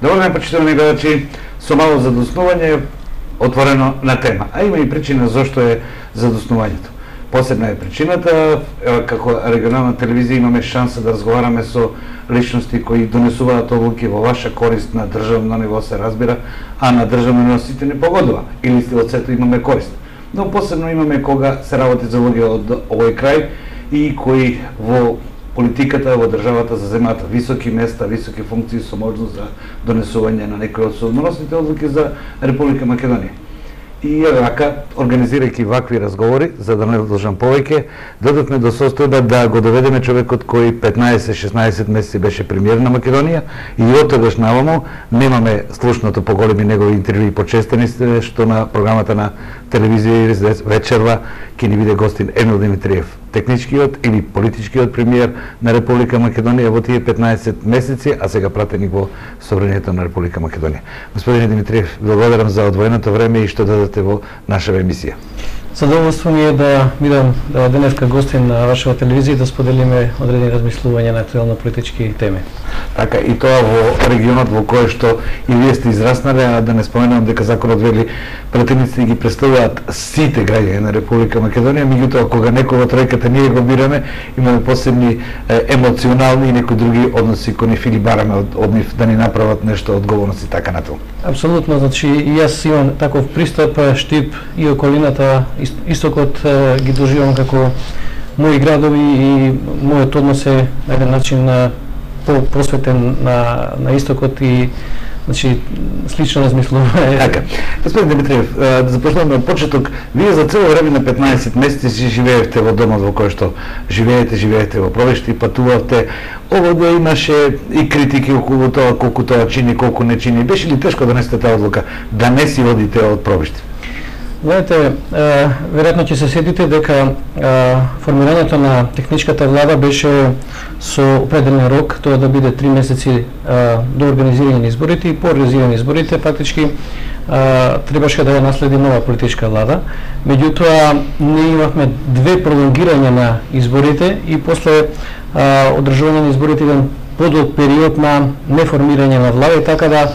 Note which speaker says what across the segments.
Speaker 1: Добар ден, почитувани гледачи, со мало задоснување отворено на тема. А има и причина зашто е задоснувањето. Посебна е причината, како регионална телевизија имаме шанса да разговараме со личности кои донесуваат одлуки во ваша корист на државно ниво, се разбира, а на државно ниво сите не погодува, или од сето имаме корист. Но посебно имаме кога се работи за луѓе од овој крај и кои во политиката во државата заземаат високи места, високи функции со можност за донесување на некои од судноносните одлуки за Република Македонија. И рака, организирајќи вакви разговори, за да не должам повеќе, додавме до состојба да го доведеме човекот кој 15-16 месеци беше премиер на Македонија и од тогаш наваму немаме слушното поголеми негови интервјуи почестени, што на програмата на телевизија вечерва ќе ни биде гостин Емил Димитриев, техничкиот или политичкиот премиер на Република Македонија во тие 15 месеци, а сега пратеник во собранието на Република Македонија. Господине Димитриев, благодарам за одвоеното време и што дадете во нашава емисија.
Speaker 2: Задоволство ми е да бидам денеска гостин на вашава телевизија и да споделиме одредени размислувања на актуелно политички теми.
Speaker 1: Така, и тоа во регионот во кој што и вие сте израснале, а да не споменам дека законот вели пратениците ги представуваат сите граѓани на Република Македонија, меѓутоа кога некој во тројката ние го бираме, имаме посебни емоционални и некои други односи кои ни филибараме од нив да ни направат нешто одговорност и така натаму.
Speaker 2: Апсолутно, значи и јас имам таков пристап, Штип и околината, Истокот ги доживам како мои градови и мојот однос е на еден начин посветен на Истокот и значи слично размислување.
Speaker 1: Така. Господин Димитриев, да започнеме од почеток. Вие за цело време на 15 месеци си живеевте во домот во кој што живеете во Пробишти, патувавте. Овде имаше и критики околу тоа колку тоа чини, колку не чини. Беше ли тешко да донесете таа одлука да не си одите од Пробишти?
Speaker 2: Знаете, веројатно ќе се сетите дека формирањето на техничката влада беше со определен рок, тоа да биде 3 месеци до организирање на изборите и по организирање на изборите фактички требаше да ја наследи нова политичка влада. Меѓутоа, ние имавме две пролонгирања на изборите и после одржување на изборите еден подолг период на неформирање на влада и така да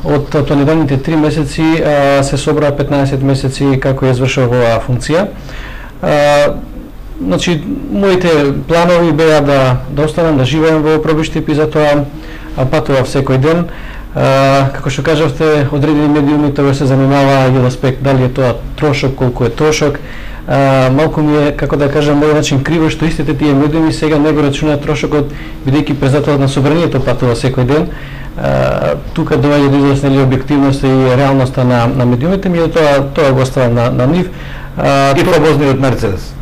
Speaker 2: од планираните 3 месеци се собраа 15 месеци како ја извршува оваа функција. Значи, моите планови беа да останам, да живеем во Пробиштип и затоа патував секој ден. Како што кажавте, одредени медиуми тоа се занимава и од аспект дали е тоа трошок, колку е трошок. Малку ми е, како да кажам, мој начин криво што истите тие медиуми сега не го рачунаат трошокот, бидејќи председателот на собранието патува секој ден. Тука доаѓа до израз објективноста и реалноста на медиумите, тоа го оставам на нив.
Speaker 1: И фамозниот Мерцедес.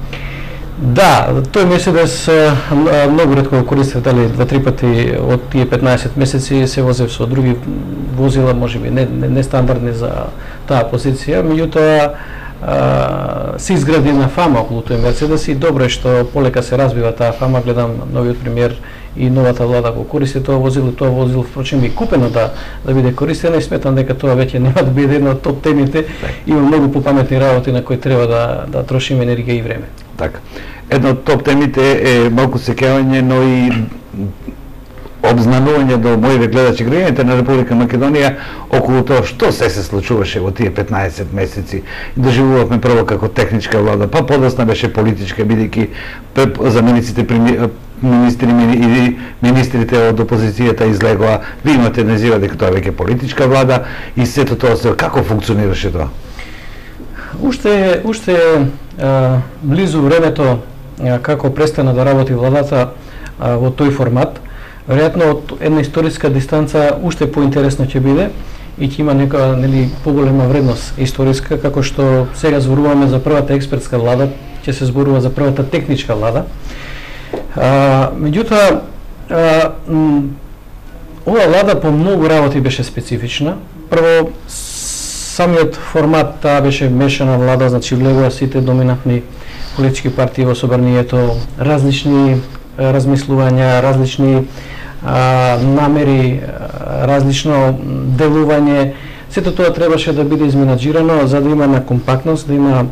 Speaker 2: Да, тој Мерцедес многу ретко го користев, дали 2-3 пати од тие 15 месеци се возев со други возила, можеби не стандардни за таа позиција, меѓутоа се изгради на фама околу тој Мерцедес и добро е што полека се разбива таа фама. Гледам новиот премиер и новата влада го користи тоа возило впрочем и купено да биде користено и сметам дека тоа веќе нема да биде една од топ темите. Има многу попаметни работи на кои треба да трошиме енергија и време.
Speaker 1: Така. Една од топ темите е малку сеќавање, но и обзнанување до моите гледачи граѓаните на Република Македонија околу тоа што се случуваше во тие 15 месеци. Доживувавме прво како техничка влада, па подоцна беше политичка, бидејќи замениците министри или министрите од опозицијата излегоа. Ви имате назива дека тоа веќе политичка влада и сето тоа се како функционираше тоа?
Speaker 2: Уште близу времето како престана да работи владата во тој формат, веројатно од една историска дистанца уште поинтересно ќе биде и ќе има нека поголема вредност историска, како што сега зборуваме за првата експертска влада, ќе се зборува за првата техничка влада. Меѓутоа, оваа влада по многу работи беше специфична. Прво, самиот формат таа беше мешана влада, значи влегува сите доминантни политички партии во собранието, различни размислувања, различни намери, различно делување. Сето тоа требаше да биде изменаџирано за да има на компактност, да има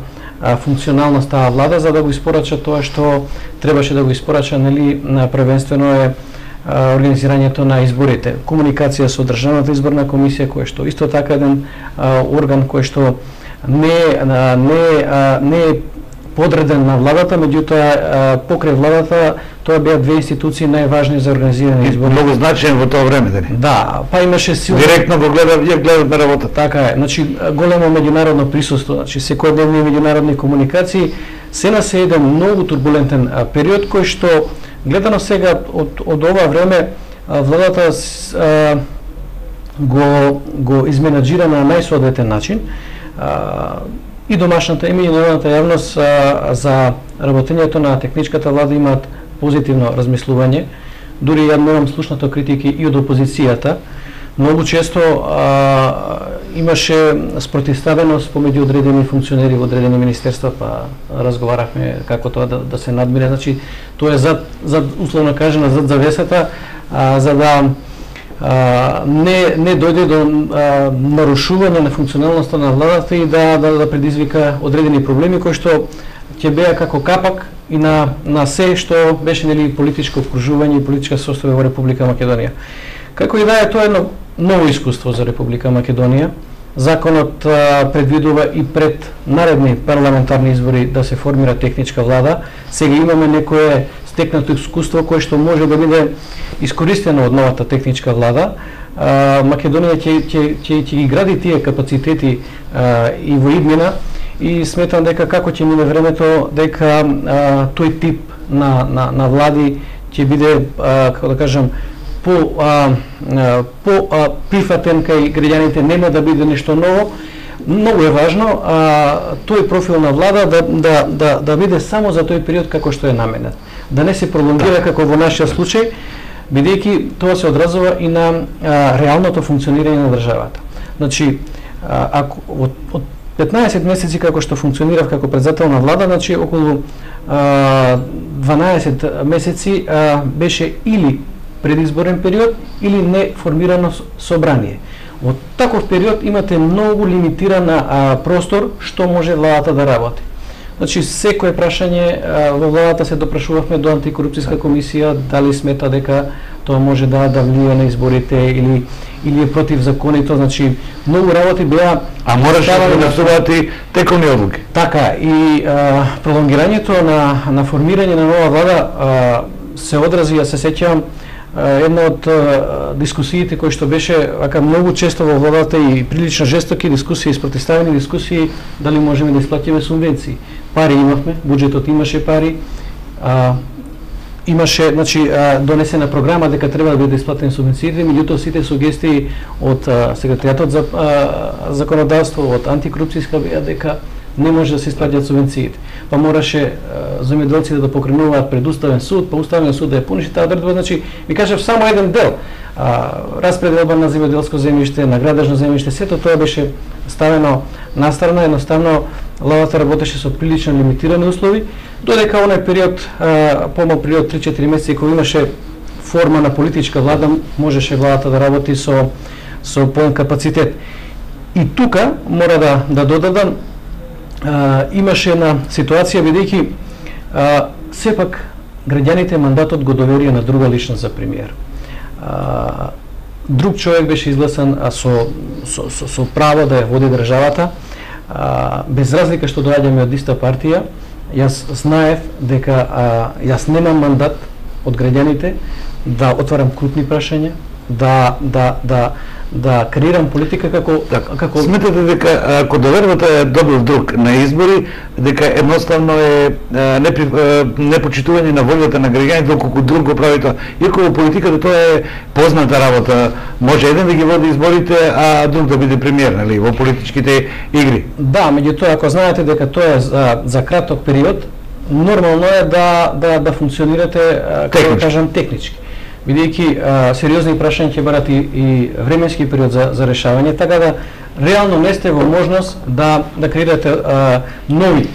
Speaker 2: функционалност таа влада, за да го испорача тоа што требаше да го испорача, првенствено е организирањето на изборите. Комуникација со Државната изборна комисија, која што исто така еден орган кој што не е подреден на владата, меѓутоа покрај владата тоа беа две институции најважни за организирање избори.
Speaker 1: Многу значаен во тоа време, дали?
Speaker 2: Да, па имаше силно
Speaker 1: директно го гледав на работа.
Speaker 2: Така е, значи големо меѓународно присуство, значи секојдневни меѓународни комуникации, се еден многу турбулентен период кој што гледано сега од ова време владата го изменаџира на најсоодветен начин. И домашната и меѓународната јавност за работењето на техничката влада имаат позитивно размислување. Дури ја немам слушнато критики и од опозицијата. Многу често имаше спротивставеност помеѓу одредени функционери во одредени министерства, па разговарахме како тоа да се надмире. Значи, тоа е зад условно кажано зад завесата, за да не дојде до нарушување на функционалноста на владата и да предизвика одредени проблеми кои што ќе беа како капак и на се што беше политичко окружување и политичка состојба во Република Македонија. Како и да е, тоа е едно ново искуство за Република Македонија. Законот предвидува и пред наредни парламентарни избори да се формира техничка влада. Сега имаме некое стекнато искуство кое што може да биде искористено од новата техничка влада. Македонија ќе ги гради тие капацитети и во иднина и сметам дека како ќе мине времето, дека тој тип на влади ќе биде, како да кажам, по прифатен кај граѓаните, нема да биде нешто ново. Многу е важно тој профил на влада да биде само за тој период како што е наменет. Да не се пролонгира како во нашиот случај, бидејќи тоа се одразува и на реалното функционирање на државата. Значи, ако од 15 месеци како што функционирав како председател на влада, значи околу 12 месеци беше или предизборен период или неформирано собрание. Во таков период имате многу лимитиран простор што може владата да работи. Значи, секое прашање во владата се допрашувавме до антикорупцијска комисија, дали смета дека тоа може да влие на изборите или е противзаконито, значи многу работи беа
Speaker 1: мораше да донесуваат и тековни одлуки.
Speaker 2: Така, и пролонгирањето на формирање на нова влада се одрази, ја се сеќавам, една од дискусиите кои што беше многу често во владата и прилично жестоки дискусии, спротивставени дискусии, дали можеме да исплатиме субвенции. Пари имавме, буџетот имаше пари, имаше, значи, донесена програма дека треба да биде исплатени субвенциите, меѓутоа сите сугестии од секретаријатот за законодавство, од антикорупцијска беа дека не може да се исплатят субвенциите. Па мораше земјоделците да покренуваат пред Уставен суд, па Уставен суд да ја поништи таа одредба. Значи, ви кажав само еден дел. Распределба на земјоделско земјиште, на градежно земјиште, сето тоа беше ставено настрана, едноставно владата работеше со прилично лимитирани услови, додека оној период, помал период 3-4 месеци, кој имаше форма на политичка влада, можеше владата да работи со полн капацитет. И тука мора да додадам, имаше една ситуација, бидејќи сепак граѓаните мандатот го доверија на друга личност за премиер. Друг човек беше изгласан со право да ја води државата, без разлика што доаѓаме од иста партија. Јас знаев дека јас немам мандат од граѓаните да отварам крупни прашања, да креирам политика како...
Speaker 1: Сметате дека ако довербата е добил друг на избори, дека едноставно е непочитување на волјата на граѓаните, доколку друг го прави тоа. Иако во политиката тоа е позната работа, може еден да ги води изборите, а друг да биде премиер, нели, во политичките игри.
Speaker 2: Да, меѓутоа, ако знаете дека тоа е за краток период, нормално е да функционирате, како кажам, технички. Бидејќи сериозни прашања ќе барат и временски период за решавање, така да реално не сте во можност да креирате нови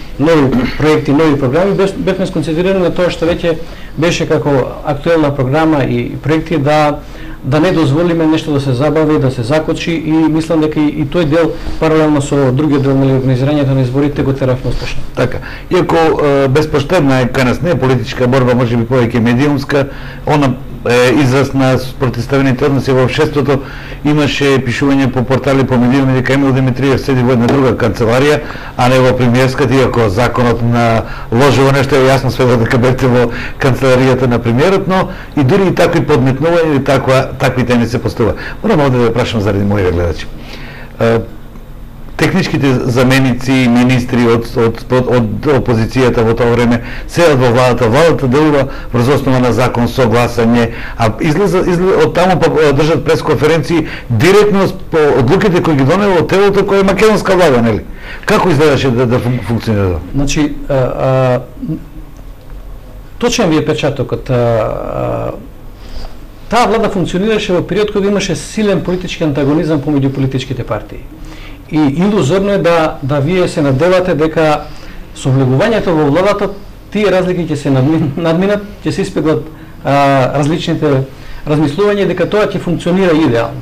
Speaker 2: проекти, нови програми. Бевме сконцентрирани на тоа што веќе беше како актуелна програма и проекти, да не дозволиме нешто да се забави, да се закочи, и мислам дека и тој дел паралелно со другиот дел на организирањето на изборите го теравме успешно.
Speaker 1: Така, иако безпоштедна е кај нас не е политичка борба, можеби повеќе медиумска, она израз на противставените односи во општеството. Имаше пишување по портали, по медиуми дека Емил Димитриев седи во една друга канцеларија, а не во премиерската, иако законот на ложево нешто е јасно сведува дека бете во канцеларијата на премиерот, но и дури и такви подметнувања или такви теми се постува. Морам овде да прашам заради моите гледачи. Техничките заменици и министри од опозицијата во тоа време седат во владата. Владата делува врз основа на закон со гласање, а излеза од таму држат пресконференции директно по одлуките кои ги донело телото кој е македонска влада, нели? Како изгледаше да функционира?
Speaker 2: Значи, точен ви е печатокот. Таа влада функционираше во период кога имаше силен политички антагонизам помеѓу политичките партии. И илузорно е да вие се надевате дека со влегувањето во владата тие разлики ќе се надминат, ќе се испеглат различните размислувања дека тоа ќе функционира идеално.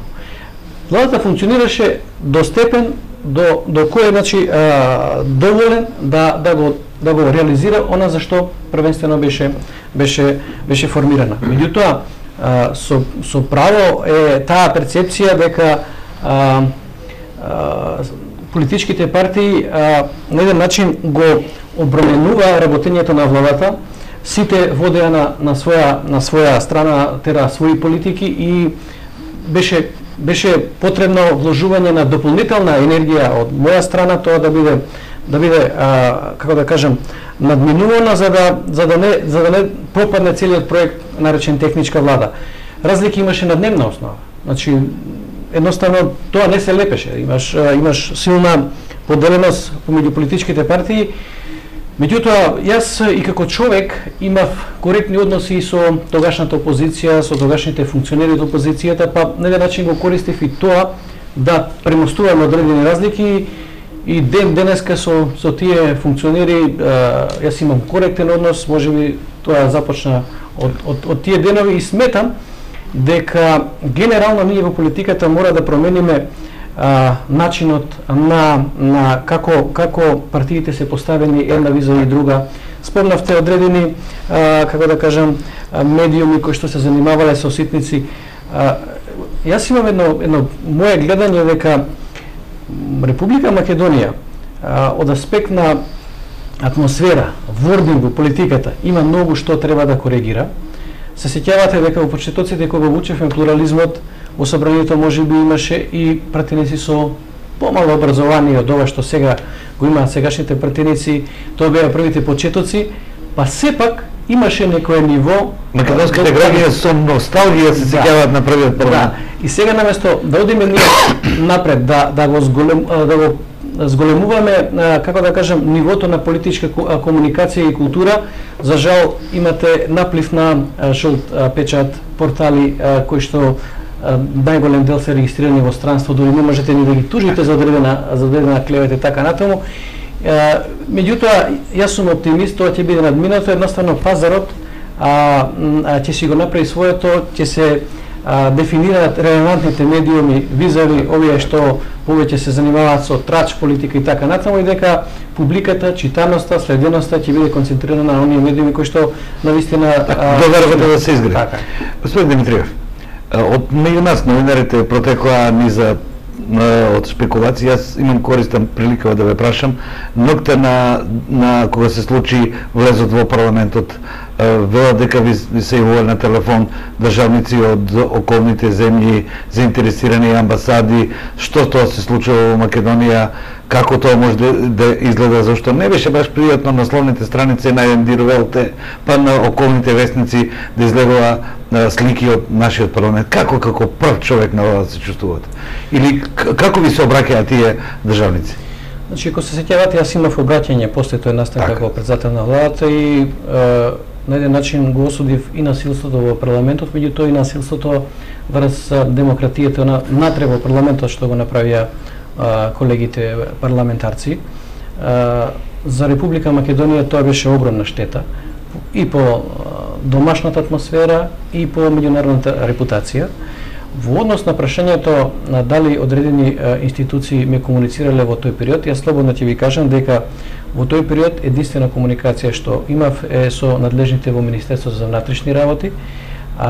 Speaker 2: Владата функционираше до степен до кој значи доволен да го реализира она за што првенствено беше формирана. Меѓутоа со право е таа перцепција дека политичките партии на еден начин го обременува работењето на владата, сите водеа на своја страна тера своји политики и беше потребно вложување на дополнителна енергија од моја страна тоа да биде како да кажам надминувано за да не пропадне целиот проект наречен техничка влада. Разлики имаше на дневна основа. Значи едноставно тоа не се лепеше. Имаш силна поделеност помеѓу политичките партии. Меѓутоа, јас и како човек имав коректни односи со тогашната опозиција, со тогашните функционери од опозицијата, па на еден начин го користив и тоа да премостуваме одредени разлики и денеска со тие функционери јас имам коректен однос, можеби тоа започна од тие денови и сметам дека генерално ние во политиката мора да промениме начинот на како партиите се поставени една виза и друга. Спомнавте одредени како да кажам медиуми кои што се занимавале со ситници. Јас имам едно мое гледање дека Република Македонија од аспект на атмосфера, вординг во политиката има многу што треба да коригира. Се сеќавате дека во почетоците кога учевме плурализмот, во собранието можеби имаше и пратеници со помало образование од ова што сега го имаат сегашните пратеници, тоа беа првите почетоци, па сепак имаше некое ниво.
Speaker 1: Македонските граѓани со носталгија се сеќаваат на првиот парламент.
Speaker 2: И сега наместо да одиме ние напред, да го зголемуваме, како да кажам, нивото на политичка комуникација и култура, за жал имате наплив на жолт печат портали кои што најголем дел се регистрирани во странство, дури не можете ни да ги тужите за одредена клевета и така натаму. Меѓутоа, јас сум оптимист, тоа ќе биде надминато, едноставно пазарот ќе си го направи своето, ќе се дефинираат релевантните медиуми визави овие што повеќе се занимаваат со трач политика и така натаму, и дека публиката, читаноста, следеноста ќе биде концентрирана на оние медиуми кои што навистина
Speaker 1: довербата да се изгради. Господин Димитриев, од меѓу нас новинарите протекоа низа од спекулации. Јас имам користна прилика да ве прашам, ноќта на кога се случи влезот во парламентот, велат дека ви се јавувале на телефон државници од околните земји, заинтересирани амбасади, што тоа се случува во Македонија, како тоа може да изгледа, зашто не беше баш пријатно на насловните страници на Ендировелте, па на околните вестници да излегува слики од нашиот парламент. Како прв човек на ова се чувствувате? Или како ви се обраќаат тие државници?
Speaker 2: Значи, ако се сеќавате, јас имав обраќање после тој настан како председател на владата и на еден начин го осудив и насилството во парламентот, меѓутоа и насилството врз демократијата натре во парламентот што го направија колегите парламентарци. За Република Македонија тоа беше огромна штета и по домашната атмосфера и по меѓународната репутација. Во однос на прашањето на дали одредени институции ме комуницирале во тој период, јас слободно ќе ви кажам дека во тој период единствена комуникација што имав е со надлежните во Министерството за внатрешни работи,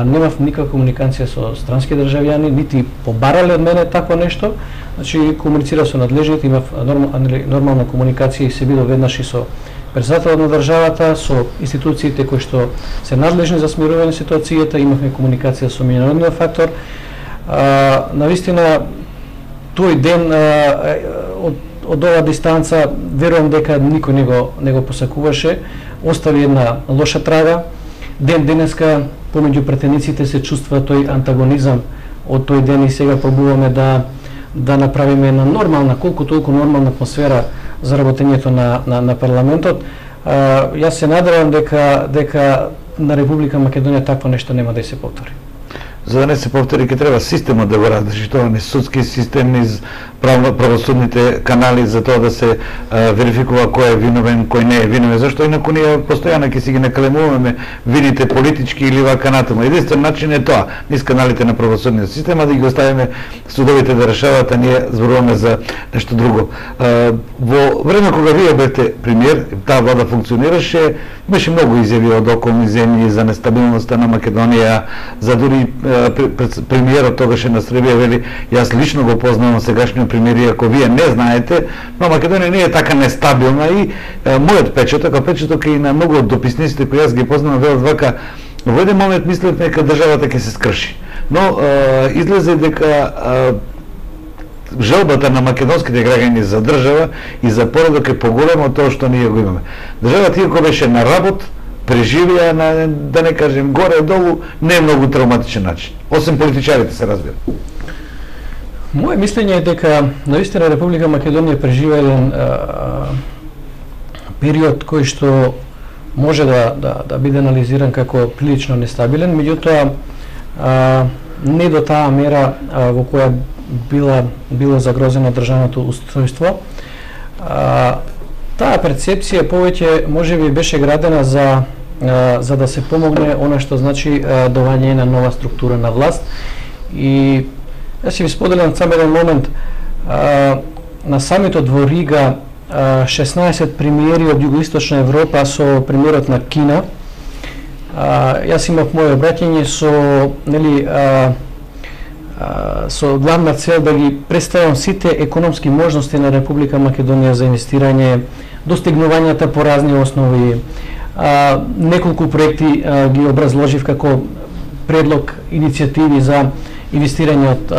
Speaker 2: немав никаква комуникација со странски државјани, нити побарале од мене такво нешто. Значи, комуницира со надлежните, имав нормална комуникација и се видов веднаш и со председателот на државата, со институциите кои што се надлежни за смирување на ситуацијата, имавме комуникација со меѓународниот фактор. Навистина, тој ден од оваа дистанца, верувам дека никој не го посакуваше, остави една лоша трага. Ден денеска помеѓу претениците се чувства тој антагонизам од тој ден и сега пробуваме да направиме една нормална, колку толку нормална атмосфера за работењето на парламентот. Јас се надевам дека на Република Македонија такво нешто нема да се повтори.
Speaker 1: За да не се повтори, ќе треба системот да го разреши тоа, низ судски систем, низ правосудните канали, за тоа да се верификува кој е виновен, кој не е виновен, зашто инаку ние постојано ќе си ги накалемуваме вините политички или вака натаму. Единствен начин е тоа, низ каналите на правосудниот систем, да ги оставиме судовите да решаваат, а ние зборуваме за нешто друго. Во време кога вие бевте премиер, таа влада функционираше, имаше многу изјави од околни земји за нестабилноста на Македонија, за дури премиерот тогаше на Србија вели, јас лично го познавам сегашниот премиер, ако вие не знаете, но Македонија не е така нестабилна и мојот печаток, а печаток и на многу од дописниците кои јас ги познавам, велат вака, во еден момент мислев дека државата ќе се скрши. Но излезе дека желбата на македонските граѓани за држава и за поредок е поголема од тоа што ние го имаме. Државата иако беше на работ, преживија на, да не кажем, горе-долу, не многу травматичен начин. Осем политичарите се разбира.
Speaker 2: Моје мислење е дека наистина Република Македонија преживува еден период кој што може да биде анализиран како прилично нестабилен, меѓутоа не до таа мера во која било загрозено државното устојство. Таа перцепција повеќе можеби беше градена за да се помогне она што значи доваѓање на нова структура на власт. И јас ќе ви споделам само еден момент. На самитот во Рига 16 премиери од југоисточна Европа со премиерот на Кина. Јас имав моје обраќање со главна цел да ги представам сите економски можности на Република Македонија за инвестирање, достигнувањата по разни основи. Неколку проекти ги образложив како предлог иницијативи за инвестирање од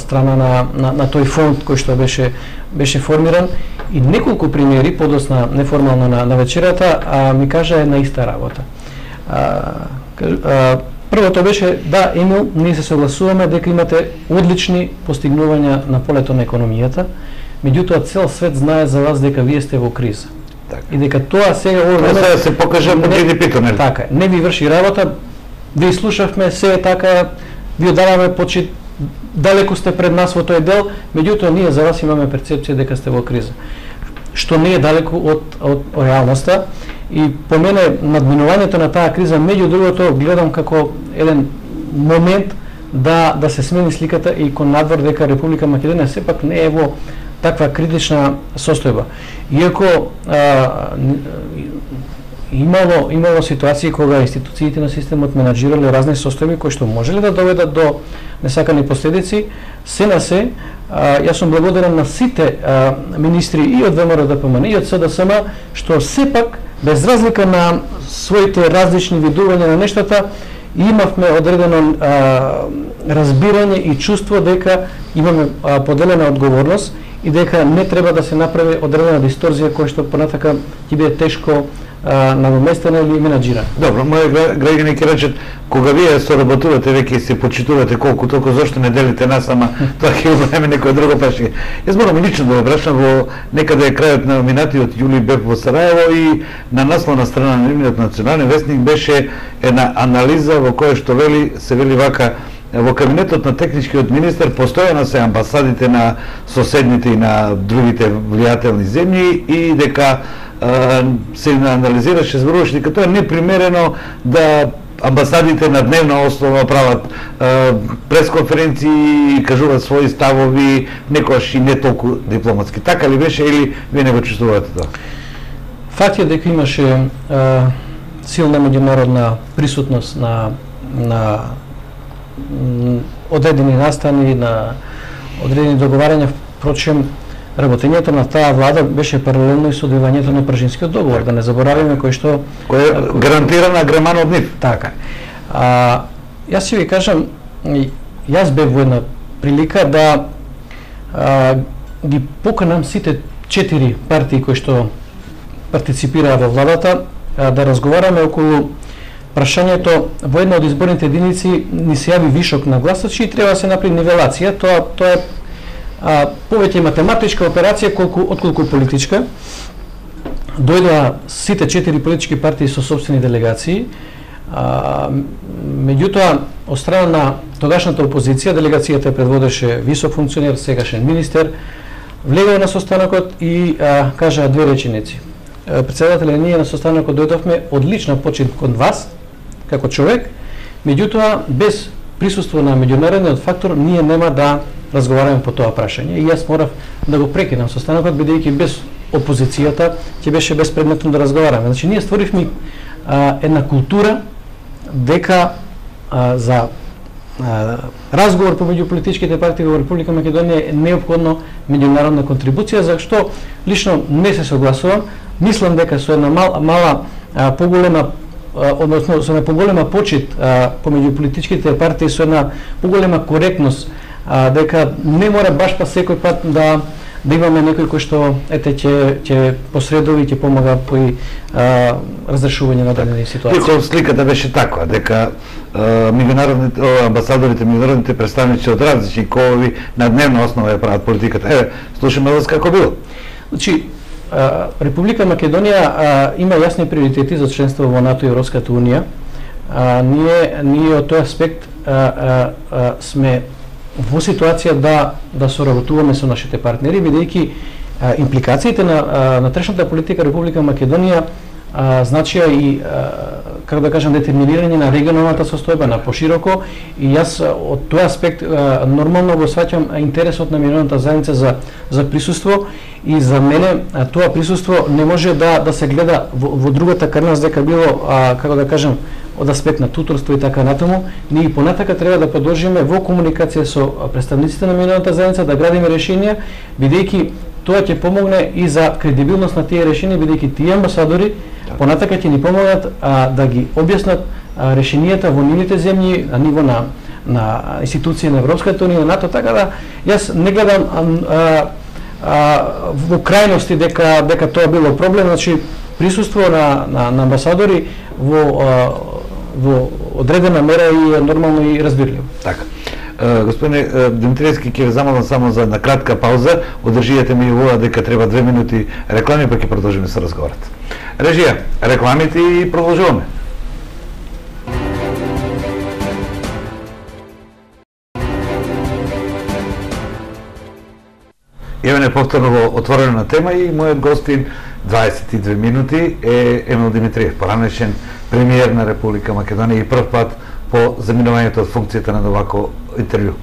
Speaker 2: страна на тој фонд кој што беше формиран, и неколку примери подосна неформално на вечерата ми кажа една иста работа. Првото беше, да, Емил, ние се согласуваме дека имате одлични постигнувања на полето на економијата, меѓутоа цел свет знае за вас дека вие сте во криза.
Speaker 1: Так.
Speaker 2: И дека тоа сега
Speaker 1: да се покаже по GDP-то, нели?
Speaker 2: Така, не ви врши работа, ви слушавме, се е така, ви одаваме почит, далеку сте пред нас во тој дел, меѓутоа ние за вас имаме перцепција дека сте во криза. Што не е далеку од реалноста. И по мене надминувањето на таа криза, меѓу другото, гледам како еден момент да се смени сликата и кон надвор дека Република Македонија сепак не е во таква критична состојба. Иако имало ситуации кога институциите на системот менаџирале разни состојби кои што можеле да доведат до несакани последици, се на се, јас сум благодарен на сите министри и од ВМРО-ДПМН и од СДСМ што сепак без разлика на своите различни видувања на нештата, имавме одредено разбирање и чувство дека имаме поделена одговорност и дека не треба да се направи одредена дисторзија која што понатака ќе биде тешко надоместена или менаџирана.
Speaker 1: Добро, мои граѓани ќе речат, кога вие соработувате веќе и се почитувате колку толку, зашто не делите нас, ама тоа ќе одбраеме некој друго прашање. Јас морам лично да го прашам, во некаде крајот на минатиот јули бев во Сараево и на насловна страна на нивниот национален вестник беше една анализа во која што се вели вака: во кабинетот на техничкиот министер постојано се амбасадите на соседните и на другите влијателни земји и дека се анализираше, зборуваше дека тоа е непримерено да амбасадите на дневна основа прават пресконференции и кажуваат своји ставови, некојаш и не толку дипломатски. Така ли беше или вие не го чувствувате тоа?
Speaker 2: Факт е дека имаше силна меѓународна присутност на одредени настани, на одредени договарања. Впрочем, работењето на таа влада беше паралелно и со одвивањето на Пржинскиот договор, да не заборавиме кој
Speaker 1: е гарантирана Греман од нив.
Speaker 2: Така. Јас ќе ви кажам, јас бев во една прилика да ги поканам сите 4 партии кои што партиципираа во владата, да разговараме околу прашањето. Во една од изборните единици ни се јави вишок на гласачи и треба да се направи нивелација. Тоа е повеќе математичка операција отколку политичка. Дојдоа сите 4 политички партии со собствени делегации. Меѓутоа, од страна на тогашната опозиција, делегацијата предводеше висок функционер, сегашен министер, влегува на состанокот и кажаа 2 реченици. Председателе, ние на состанокот дојдовме од лична почит кон вас, како човек, меѓутоа, без присуство на меѓународниот фактор, ние нема да разговараме по тоа прашање. И јас морав да го прекинам состанокот, бидејќи без опозицијата ќе беше безпредметно да разговараме. Значи, ние створивме една култура дека за разговор помеѓу политичките партии во Република Македонија е неопходно меѓународна контрибуција, за што лично не се согласувам. Мислам дека со една мала поголема, односно со една поголема почит помеѓу политичките партии, со една поголема коректност, дека не мора баш па секој пат да имаме некој кој што ќе посредува и ќе помага при разрешување на дадени ситуации.
Speaker 1: Иако сликата беше таква, дека меѓународните амбасадорите, меѓународните представници од различни колови на дневна основа ја прават политиката. Слушаме вас како било.
Speaker 2: Значи, Република Македонија има јасни приоритети за членство во НАТО и Европската унија. Ние од тој аспект сме во ситуација да соработуваме со нашите партнери, бидејќи импликациите на внатрешната политика Република Македонија значија и, како да кажам, детерминирање на регионалната состојба на пошироко, и јас од тој аспект нормално го сваќам интересот на меѓународната заедница за присуство, и за мене тоа присуство не може да се гледа во другата крайност, дека било, како да кажам, од аспект на туторство и така натаму. Ние и понатака треба да продолжиме во комуникација со представниците на меѓународната заедница да градиме решенија, бидејќи тоа ќе помогне и за кредибилност на тие решенија, бидејќи тие амбасадори понатака ќе ни помогнат да ги објаснат решенијата во нивните земји на ниво на институции на Европската унија, на НАТО, така да јас не гледам во крајности дека тоа било проблем. Значи, присуство на амбасадори во одредена мера и нормално и разбирливо.
Speaker 1: Така. Господине Димитриевски, ќе ве замолам само за една кратка пауза. Одржијете ми вола дека треба 2 минути реклами, па ќе продолжиме со разговорот. Режија, рекламите и продолжуваме. Еве повторно во отворена тема и мојот гостин 22 минути е Емил Димитриев, поранешен премиер на Република Македонија и прв пат по заминувањето од функцијата на овако интервју.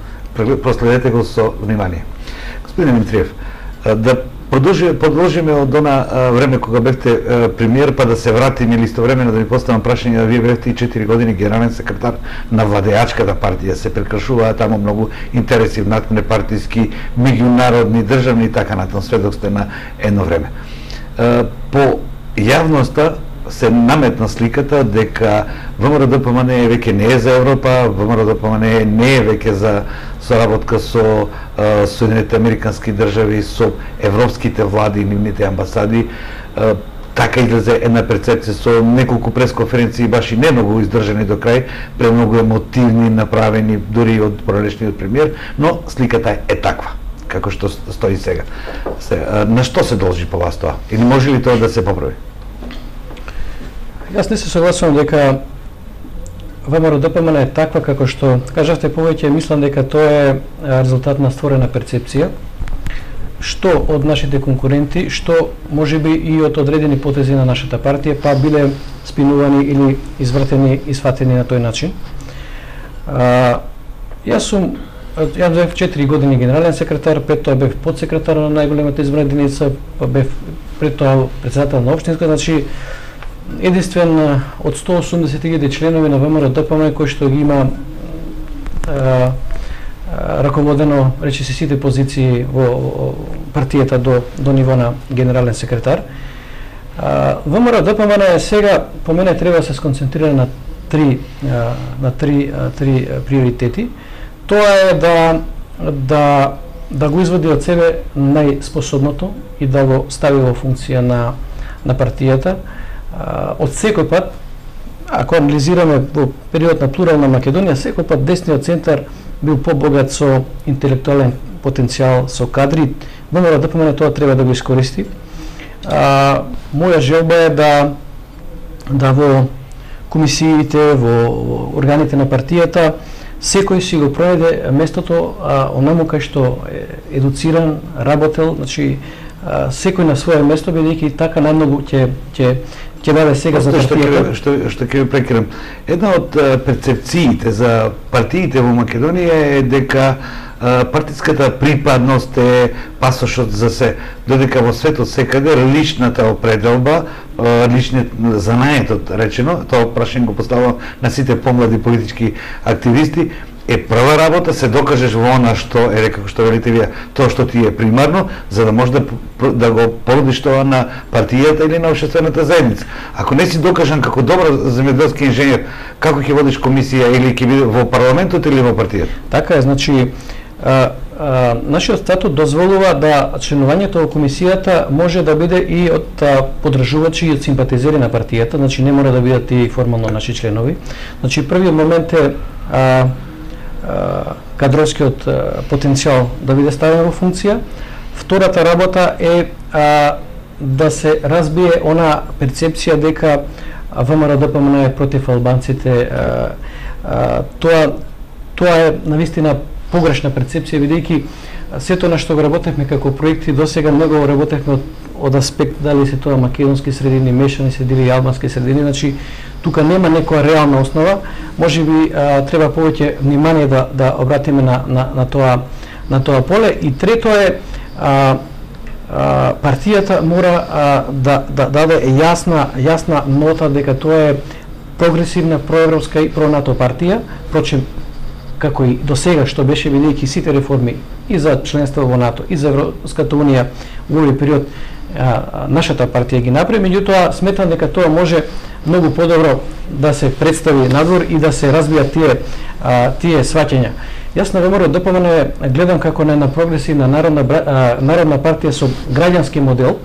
Speaker 1: Проследете го со внимание. Господин Димитриев, да продолжиме од она време кога бевте премиер, па да се вратиме или истовремено да ви поставам прашање, вие бевте и 4 години генерален секретар на владеачката партија, се прекршуваа таму многу интереси наднепартиски, меѓународни, државни и така натаму, сведок сте на едно време. По јавноста се наметна сликата дека ВМРО-ДПМН веќе не е за Европа, ВМРО-ДПМН не е веќе за соработка со Соединените Американски држави, со европските влади и нивните амбасади. Така излезе една перцепција со неколку пресконференции, баш и не многу издржани до крај, премногу емотивни, направени дури од поранешниот премиер, но сликата е таква, како што стои сега. На што се должи по вас тоа? Или може ли тоа да се поправи?
Speaker 2: Јас не се согласувам дека ВМРО-ДПМН е таква како што кажавте повеќе. Мислам дека тоа е резултат на створена перцепција, што од нашите конкуренти, што можеби и од одредени потези на нашата партија, па биле спинувани или извртени и сватени на тој начин. Јас бев 4 години генерален секретар, пред тоа бев подсекретар на најголемата изборна единица, па бев пред тоа председател на општинска, значи единствен од 180.000 членови на ВМРО ДПМН кој што ги има раководено, рече се, сите позиции во партијата до ниво на генерален секретар. ВМРО ДПМН сега по мене треба да се сконцентрира на три приоритети. Тоа е да го извади од себе најспособното и да го стави во функција на партијата. Од секој пат, ако анализираме во период на плурална Македонија, секој пат десниот центар бил побогат со интелектуален потенцијал, со кадри. ВМРО ДПМН тоа треба да го искористи. Моја желба е да во комисиите, во органите на партијата, секој си го пронајде местото онаму кај што е едуциран, работел, значи секој на свое место, бидејќи така најмногу ќе даде сега за партијата.
Speaker 1: Што ќе ви прекинам. Една од перцепциите за партиите во Македонија е дека партиската припадност е пасошот за се, додека во светот секаде личната определба, личниот занаетот речено, тоа прашање го поставам на сите помлади политички активисти, е прва работа, се докажеш во она што е, како што велите вие, тоа што ти е примарно, за да можеш да го породиш тоа на партијата или на општествената заедница. Ако не си докажан како добар земјоделски инженер, како ќе водиш комисија или ќе биде во парламентот или во партијата?
Speaker 2: Така е, значи нашиот статут дозволува да членувањето во комисијата може да биде и од поддржувачи и од симпатизери на партијата, значи не мора да бидат и формално наши членови. Значи првиот момент е кадровскиот потенцијал да биде ставен во функција. Втората работа е да се разбие она перцепција дека ВМРО ДПМН е против албанците. Тоа е навистина погрешна перцепција, бидејќи сето на што го работевме како проекти досега не го работевме од аспект дали се тоа македонски средини, мешани средини или албански средини, значи тука нема некоја реална основа. Можеби треба повеќе внимание да обратиме на тоа поле. И трето е партијата мора да даде јасна нота дека тоа е прогресивна, проевропска и пронато партија, впрочем како и до сега што беше, бидејќи сите реформи и за членство во НАТО и за Европската унија во овој период нашата партија ги направи, меѓутоа сметам дека тоа може многу подобро да се представи надвор и да се разбијат тие сваќања. Јас на ВМРО ДПМН гледам како на една прогресивна народна партија со граѓански модел,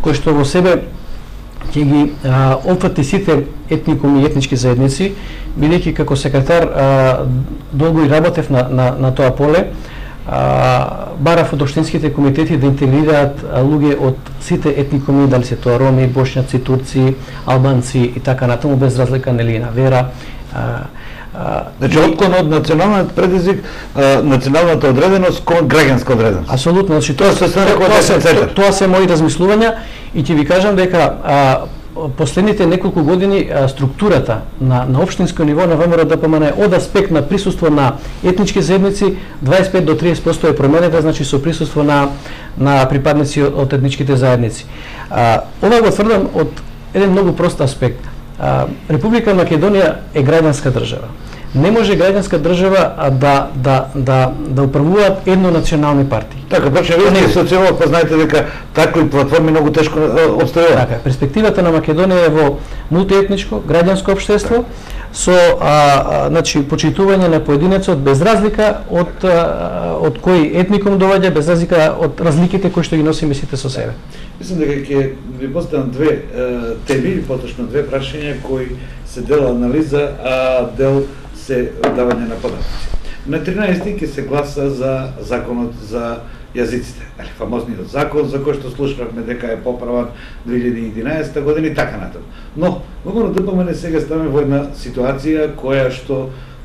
Speaker 2: кој што во себе ќе ги опфати сите етникуми и етнички заедници, бидејќи како секретар долго и работев на тоа поле, барав од општинските комитети да интегрираат луѓе од сите етникуми, дали се тоа роми, бошњаци, турци, албанци и така натаму, без разлика нели на вера.
Speaker 1: Значи отклон од националниот предизвик, националната одреденост кон граѓанска одреденост.
Speaker 2: Апсолутно, значи тоа се мои размислувања и ќе ви кажам дека последните неколку години структурата на општинско ниво на ВМРО ДПМН од аспект на присуство на етнички заедници 25 до 30% е променета, значи со присуство на припадници од етничките заедници. Ова го тврдам од еден многу прост аспект. Република Македонија е граѓанска држава. Не може граѓанска држава да управуваат еднонационални партии.
Speaker 1: Така, точно вие сте социолог, па знаете дека такви платформи многу тешко обстојуваат.
Speaker 2: Така, перспективата на Македонија е во мултиетничко, граѓанско општество со значи почитување на поединецот без разлика од кој етникум доаѓа, без разлика од разликите кои што ги носиме сите со себе.
Speaker 1: Мислам дека ќе ви поставам две теми, поточно две прашања кои се дел анализа, а дел се давање на податоци. На 13 ќе се гласа за законот за јазиците, фамозниот закон за кој што слушнавме дека е поправан 2011 година и така натаму. Но ВМРО ДПМН сега ставаме во една ситуација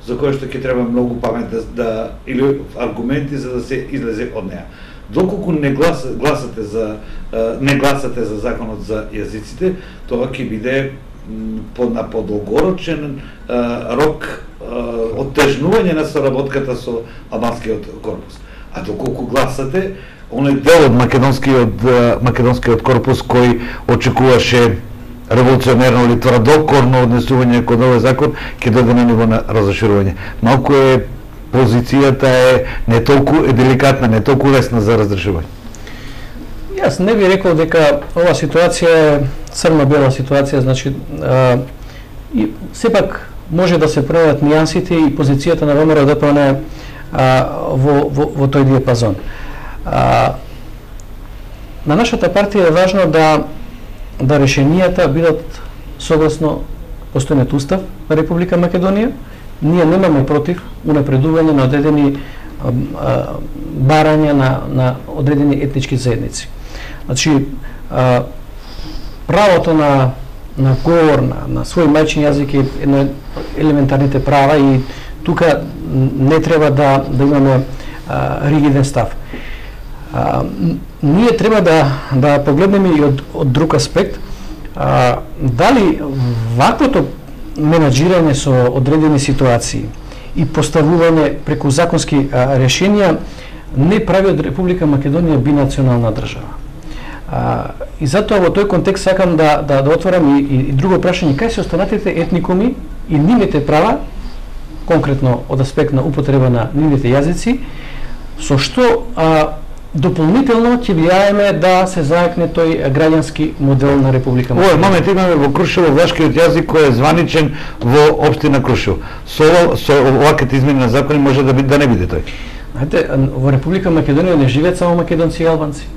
Speaker 1: за која што ќе треба многу памет или аргументи за да се излезе од неа. Доколку не гласате за законот за јазиците, тоа ќе биде на подолгорочен рок оттежнување на соработката со албанскиот корпус. А доколку гласате, оној дел од македонскиот корпус кој очекуваше револуционерно или тврдокорно однесување кон овој закон ќе дојде на ниво на разрешување. Малку позицијата е не толку деликатна, не толку лесна за разрешување.
Speaker 2: Јас не би рекол дека ова ситуација е црно-бела ситуација, значи и сепак може да се пројават нијансите и позицијата на ВМРО ДПМН во тој диапазон. На нашата партија е важно да решенијата бидат согласно постојниот устав на Република Македонија. Ние немаме против унапредување на одредени барања на одредени етнички заедници. Значи, правото на говор, на свој мајчин јазик е едно од елементарните права и тука не треба да имаме ригиден став. Ние треба да погледнеме и од друг аспект, дали ваквото менаџирање со одредени ситуации и поставување преку законски решенија не прави од Република Македонија бинационална држава. И затоа во тој контекст сакам да отворам и друго прашање, кај се останатите етникуми и нивните права, конкретно од аспект на употреба на нивните јазици, со што дополнително ќе влијаеме да се заекне тој граѓански модел на Република Македонија.
Speaker 1: Овој момент имаме во Крушево влашкиот јазик кој е званичен во општина Крушево. Со оваквите измени на закони може да не биде тој.
Speaker 2: Знаете, во Република Македонија не живеат само македонци и албанци.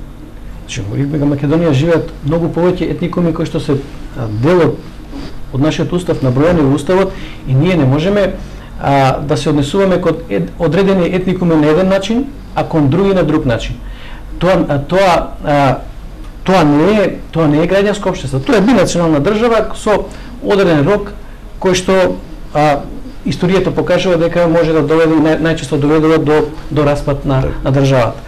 Speaker 2: Значи, во Република Македонија живеат многу повеќе етникуми кои што се дел од нашиот устав, набројани во уставот, и ние не можеме да се однесуваме кон одредени етникуми на еден начин, а кон други на друг начин. Тоа не е граѓанско општество, тоа е бинационална држава со одреден рок кој што историјата покажува дека може да доведе, најчесто доведува до распад на државата.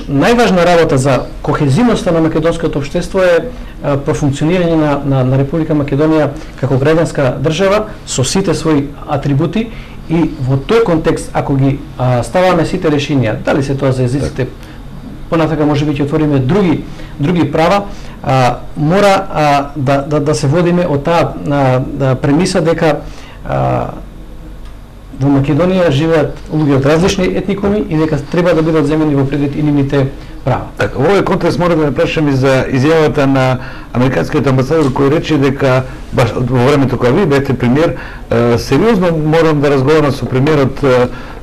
Speaker 2: Најважна работа за кохезивноста на македонското општество е профункционирање на Република Македонија како граѓанска држава со сите своји атрибути. И во тој контекст, ако ги ставаме сите решенија, дали се тоа за езиците, понатака може би ќе отвориме други права, мора да се водиме од таа премиса дека во Македонија живеат луѓе од различни етникуми и дека треба да бидат земени во предвид и нивните права.
Speaker 1: Така, во овој контекст мора да прашам и за изјавата на американскиот амбасадор кој рече дека баш во времето кога ви бевте премиер, сериозно морам да разговарам со премиерот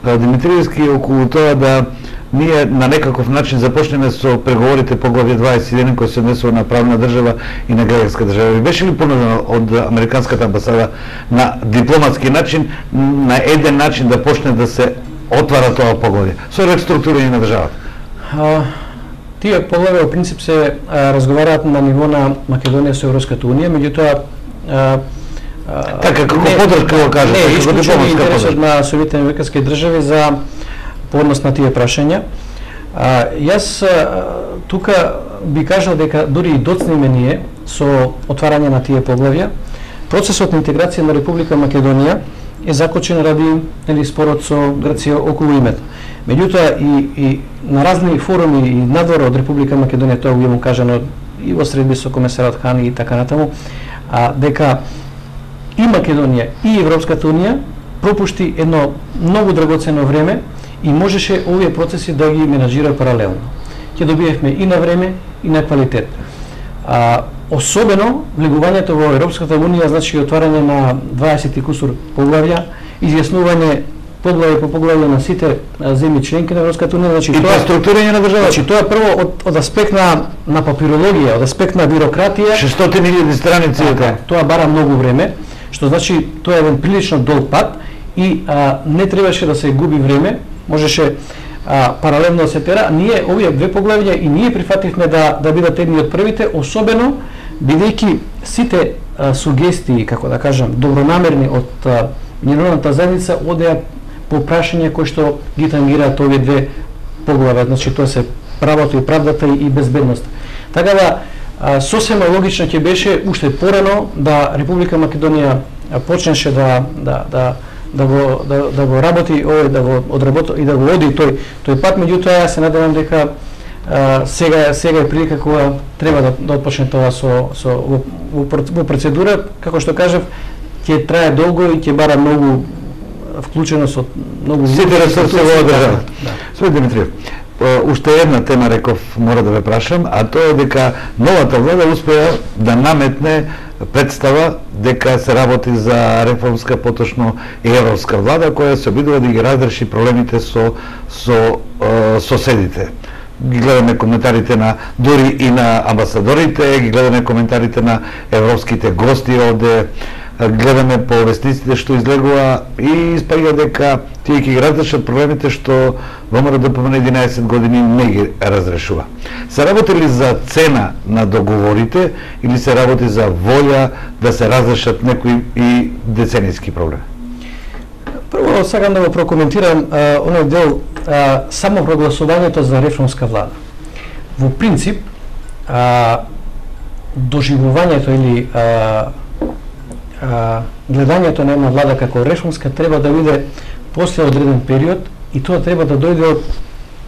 Speaker 1: Димитриевски околу тоа да ние на некаков начин започнеме со преговорите по главје 21 кој се однесува на правна држава и на граѓанска држава. Беше ли понудено од американската амбасада на дипломатски начин, на еден начин да почне да се отвара тоа поглавје со реструктурирање на државата?
Speaker 2: Тие поглавја во принцип се разговараат на ниво на Македонија со Европската унија, меѓутоа
Speaker 1: така како подршка го кажете,
Speaker 2: како дипломатска интересот на Соединетите американски држави за по однос на тие прашања. Јас тука би кажал дека дури и доцнеме ние со отварање на тие поглавја, процесот на интеграција на Република Македонија е закочен ради спорот со Грција околу името. Меѓутоа и на разни форуми и надвор од Република Македонија, тоа го кажано и во средби со комесарот Хани и така натаму, дека и Македонија и Европската унија пропушти едно многу драгоцено време и можеше овие процеси да ги менаџира паралелно. Ќе добиевме и на време и на квалитет. Особено влегувањето во Европската унија значи отварање на 20 кусур поглавја, изјаснување поглавје по поглавје на сите земји членки на Европската унија, значи
Speaker 1: и тоа структурирање на државата.
Speaker 2: Значи тоа прво од аспект на папирологија, од аспект на бирократија,
Speaker 1: 600.000 страници
Speaker 2: тоа бара многу време, што значи тоа е еден прилично долг пат и не требаше да се губи време, можеше паралелно да се тера. Ние овие две поглавја и ние прифативме да бидат едни од првите, особено бидејќи сите сугестии, како да кажам, добронамерни од меѓународната заедница одеа по прашања кои што ги тангираат овие две поглавја, значи тоа се правото и правдата и безбедноста. Така да сосема логично ќе беше уште порано да Република Македонија почнеше да го работи овој, да го одработи и да го оди тој пат, меѓутоа јас се надевам дека сега е прилика кога треба да отпочне тоа во процедура, како што кажав, ќе трае долго и ќе бара многу вклученост од многу
Speaker 1: сите ресурси во државата. Све Димитриев, уште една тема реков мора да ве прашам, а тоа е дека новата влада успеа да наметне представа дека се работи за реформска, поточно и европска влада која се обидува да ги разреши проблемите со соседите. Ги гледаме коментарите на дури и на амбасадорите, ги гледаме коментарите на европските гости овде, гледаме по вестниците што излегува и испаѓа дека тие ќе ги разрешат проблемите што ВМРО помина 11 години не ги разрешува. Се работи ли за цена на договорите или се работи за волја да се разрешат некои и деценијски проблеми?
Speaker 2: Прво сакам да го прокоментирам оној дел само прогласувањето за реформска влада. Во принцип доживувањето или гледањето на една влада како реформска треба да биде после одреден период и тоа треба да дојде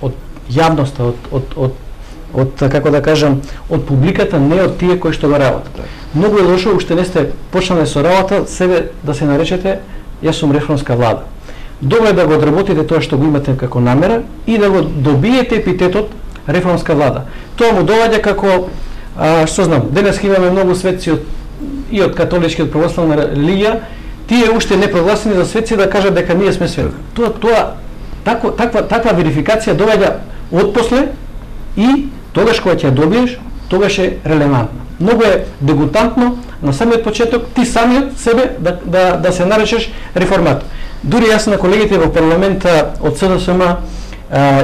Speaker 2: од јавноста, од како да кажам, од публиката, не од тие кои што го работат. Многу е лошо, уште не сте почнале со работа, себе да се наречете јас сум реформска влада. Добро е да го одработите тоа што го имате како намера и да го добиете епитетот реформска влада. Тоа му доаѓа како, што знам, денес имаме многу светци и од католички, од православна религија, тие уште не прогласени за светци да кажат дека ние сме свет. Таква верификација доаѓа отпосле и тогаш кога ќе ја добиеш, тогаш е релевантно. Многу е дегутантно на самиот почеток ти самиот себе да се наречеш реформатор. Дури јас на колегите во парламента од СДСМ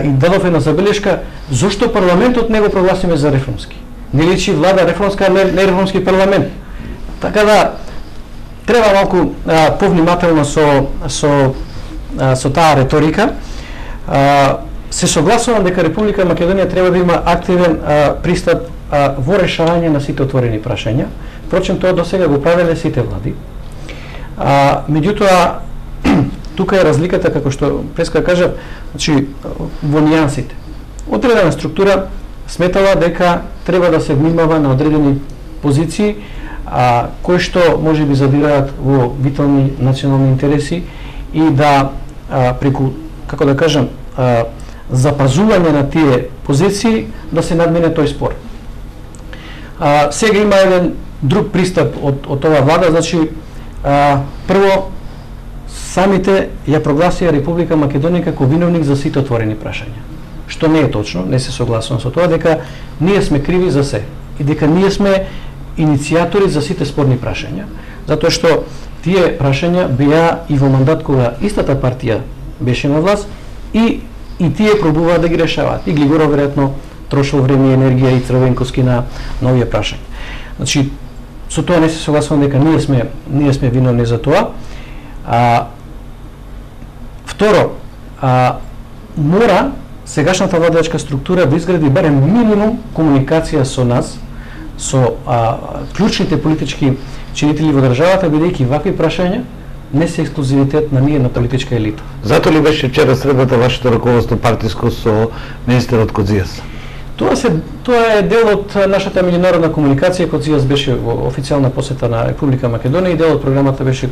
Speaker 2: и дадов една забелешка зошто парламентот не го прогласиме за реформски. Не личи влада реформска, не реформски парламент. Така да треба малку повнимателно со таа реторика. Се согласувам дека Република Македонија треба да има активен пристап во решавање на сите отворени прашања. Впрочем, тоа до сега го правеле сите влади. Меѓутоа, тука е разликата, како што преска кажа, значи, во нијансите. Одредена структура сметала дека треба да се внимава на одредени позиции, кои што може би задираат во витални национални интереси и да преку, како да кажам, запазување на тие позиции да се надмине тој спор. Сега има еден друг пристап од оваа влада, значи прво самите ја прогласија Република Македонија како виновник за сите отворени прашања. Што не е точно, не се согласувам со тоа дека ние сме криви за се и дека ние сме иницијатори за сите спорни прашања, затоа што тие прашања беа и во мандат кога истата партија беше на власт и тие пробуваат да ги решаваат. И Глигоров веројатно трошил време и енергија и Црвенковски на овие прашања. Значи, со тоа не се согласувам дека ние сме виновни за тоа. Второ, мора сегашната владачка структура да изгради барем минимум комуникација со нас, со клучните политички чинители во државата, бидејќи вакви прашања не се ексклузивитет на ние на политичка елита.
Speaker 1: Зато ли беше вчера средата вашето раководство партиско со министерот Кодзијас?
Speaker 2: Тоа е дел од нашата меѓународна комуникација. Кодзијас беше во официјална посета на Република Македонија и дел од програмата беше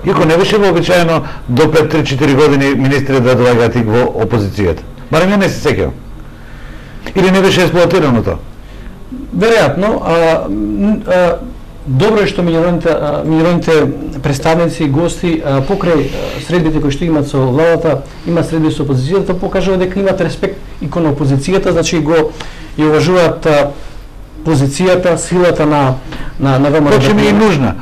Speaker 1: Иако не беше вообичаено до пред 3-4 години министри да доаѓаат и во опозицијата. Барем ја не се сеќавам. Или не беше експлоатирано тоа?
Speaker 2: Веројатно, добро е што меѓународните представници и гости покрај средбите кои што имаат со владата, имаат средби со опозицијата, покажува дека имаат респект и кон опозицијата, значи го ја уважуваат позицијата, силата на ВМРО.
Speaker 1: Почем и нужна.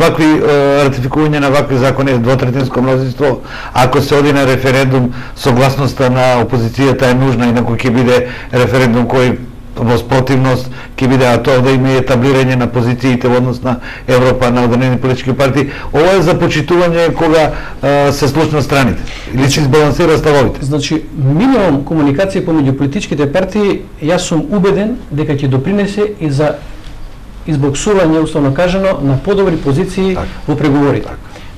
Speaker 1: Вакви ратификување на вакви закони двотретинско мнозинство, ако се оди на референдум, согласноста на опозицијата е нужна, инаку ќе биде референдум кој во спротивност ќе биде, а тоа да има етаблирање на позициите во однос на Европа, на одредени политички партии. Ова е за почитување кога се слушнат страните или се избалансира ставовите.
Speaker 2: Значи, минимум комуникација помеѓу политичките партии, јас сум убеден дека ќе допринесе и за избоксување, условно кажано, на подобри позиции во преговорите.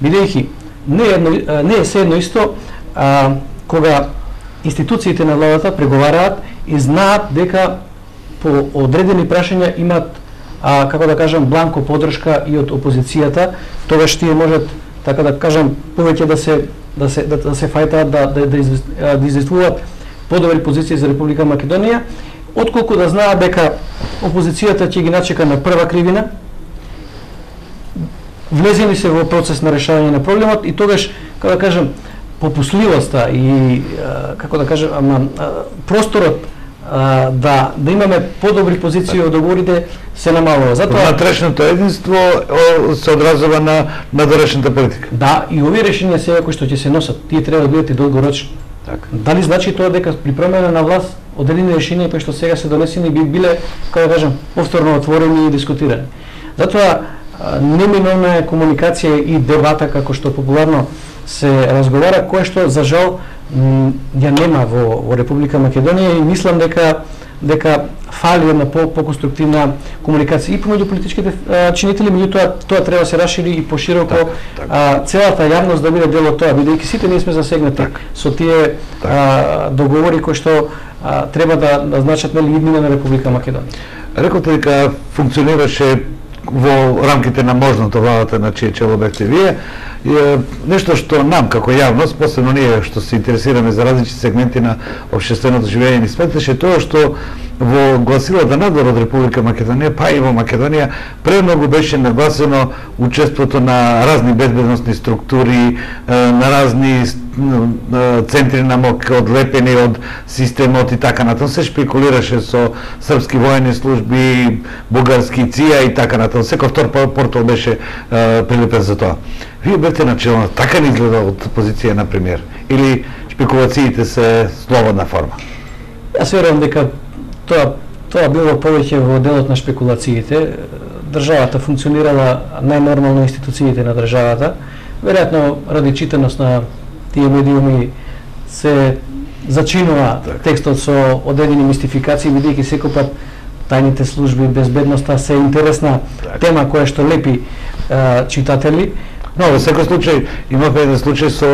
Speaker 2: Бидејќи не е се едно исто кога институциите на владата преговараат и знаат дека по одредени прашања имат како да кажам бланко поддршка и од опозицијата, тогаш тие можат така да кажам повеќе да се фајтаат да известуваат подобри позиции за Република Македонија, отколку да знаат дека опозицијата ќе ги начека на прва кривина, влезени се во процес на решавање на проблемот и тогаш, како да кажам, попусливоста и како да кажам, просторот да имаме подобри позиции од договорите се намалува.
Speaker 1: Затоа внатрешното единство се одразува на надорешната политика.
Speaker 2: Да, и овие решенија сега кои што ќе се носат, тие треба да бидат и долгорочни.
Speaker 1: Така.
Speaker 2: Дали значи тоа дека при промена на власт одредени решенија кои што сега се донесени би биле, како да кажам, повторно отворени и дискутирани. Затоа неминовна е комуникација и дебата како што популарно се разговара, кое што за жал ја нема во Република Македонија и мислам дека фали една по-конструктивна комуникација и помеѓу политичките чинители, меѓутоа тоа треба да се расшири и пошироко, целата јавност да биде дел од тоа, бидејќи сите ние сме засегнати со тие договори кои што треба да значат иднина на Република Македонија.
Speaker 1: Рековте дека функционираше во рамките на можното владата на чие чело бевте вие, нешто што нам како јавност, посебно ние што се интересираме за различни сегменти на општественото живење, ни сметаше тоа што во гласилата надвор од Република Македонија, па и во Македонија, премногу беше нагласено учеството на разни безбедносни структури, на разни центри на МОК, одлепени од системот и така натаму. Се шпекулираше со српски воени служби, бугарски ЦИА и така натаму. Секој втор портал беше прилепен за тоа. Вие бевте начелно, така не изгледа од позиција на премиер? Или шпекулациите се слободна форма?
Speaker 2: Јас верувам дека тоа било повеќе во делот на шпекулациите. Државата функционирала најнормално, институциите на државата. Веројатно ради читаност на тие медиуми се зачинува текстот со одредени мистификации, бидејќи секој пат тајните служби, безбедноста се интересна тема која што лепи читатели.
Speaker 1: Но во секој случај имавме еден случај со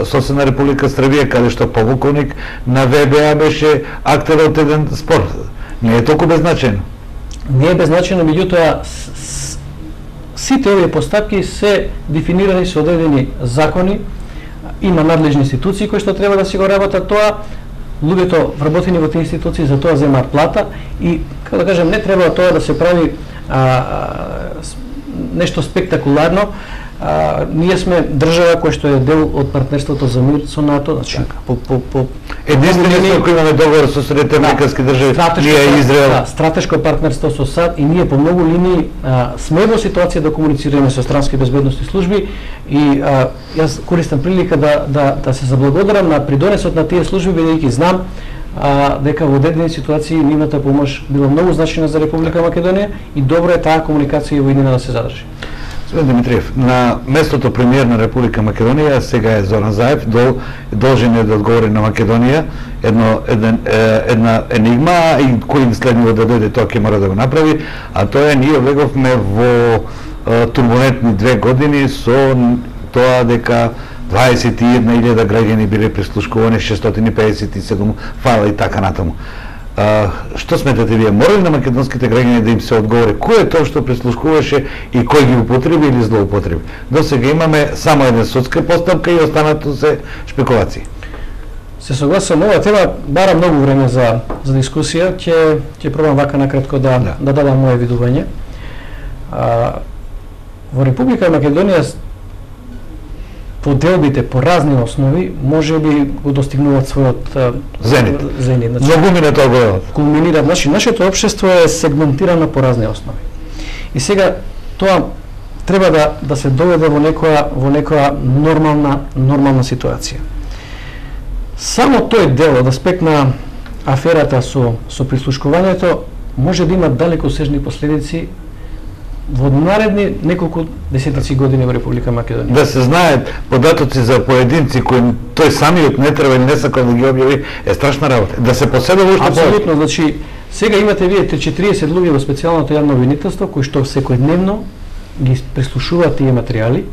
Speaker 1: соседна Република Србија, каде што полковник на ВБА беше актер од еден спор. Не е толку беззначајно.
Speaker 2: Не е беззначајно, меѓутоа сите овие постапки се дефинирани со одредени закони, има надлежни институции кои што треба да си го работат тоа, луѓето вработени во тие институции за тоа земаат плата и, како да кажем, не треба тоа да се прави нешто спектакуларно. Ние сме држава која што е дел од партнерството за мир со НАТО, значи
Speaker 1: единствено кој имаме договор со Соединетите американски држави, ние и Израел.
Speaker 2: Стратешко партнерство со САД и ние по многу линии сме во ситуација да комуницираме со странски безбедносни служби и јас користам прилика да се заблагодарам на придонесот на тие служби, бидејќи знам дека во одредени ситуации нивната помош била многу значајна за Република Македонија и добро е таа комуникација во иднина да се задржи.
Speaker 1: Господин Димитриев, на местото премиер на Република Македонија сега е Зоран Заев, должен е да одговори на Македонија, една енигма и кој им следува да дојде, тоа ќе мора да го направи, а тоа е ние влеговме во турбулентни 2 години со тоа дека 21.000 граѓани биле прислушкувани, 657 файла и така натаму. Што сметате вие, мора ли на македонските граѓани да им се одговори кој е тоа што прислушкуваше и кој ги употреби или злоупотреби? До сега имаме само една судска постапка и останато се шпекулации.
Speaker 2: Се согласувам, ова тема бара многу време за дискусија, ќе пробам вака накратко да дадам моje видување. Во Република Македонија поделбите по разни основи може би го достигнуваат својот зенит.
Speaker 1: Многумина тоа го
Speaker 2: кулминира. Значи, нашето општество е сегментирано по разни основи. И сега тоа треба да се доведе во некоја нормална ситуација. Само тој дел од аспект на аферата со прислушкувањето може да има далекосежни последици во наредни неколку десетици години во Република Македонија.
Speaker 1: Да се знаат податоци за поединци кои тој самиот не треба или не сака да ги објави е страшна работа. Да се поседа уште
Speaker 2: апсолутно, значи сега имате вие 40 луѓе во специјалното јавно обвинителство кои што секојдневно ги прислушуваат тие материјали.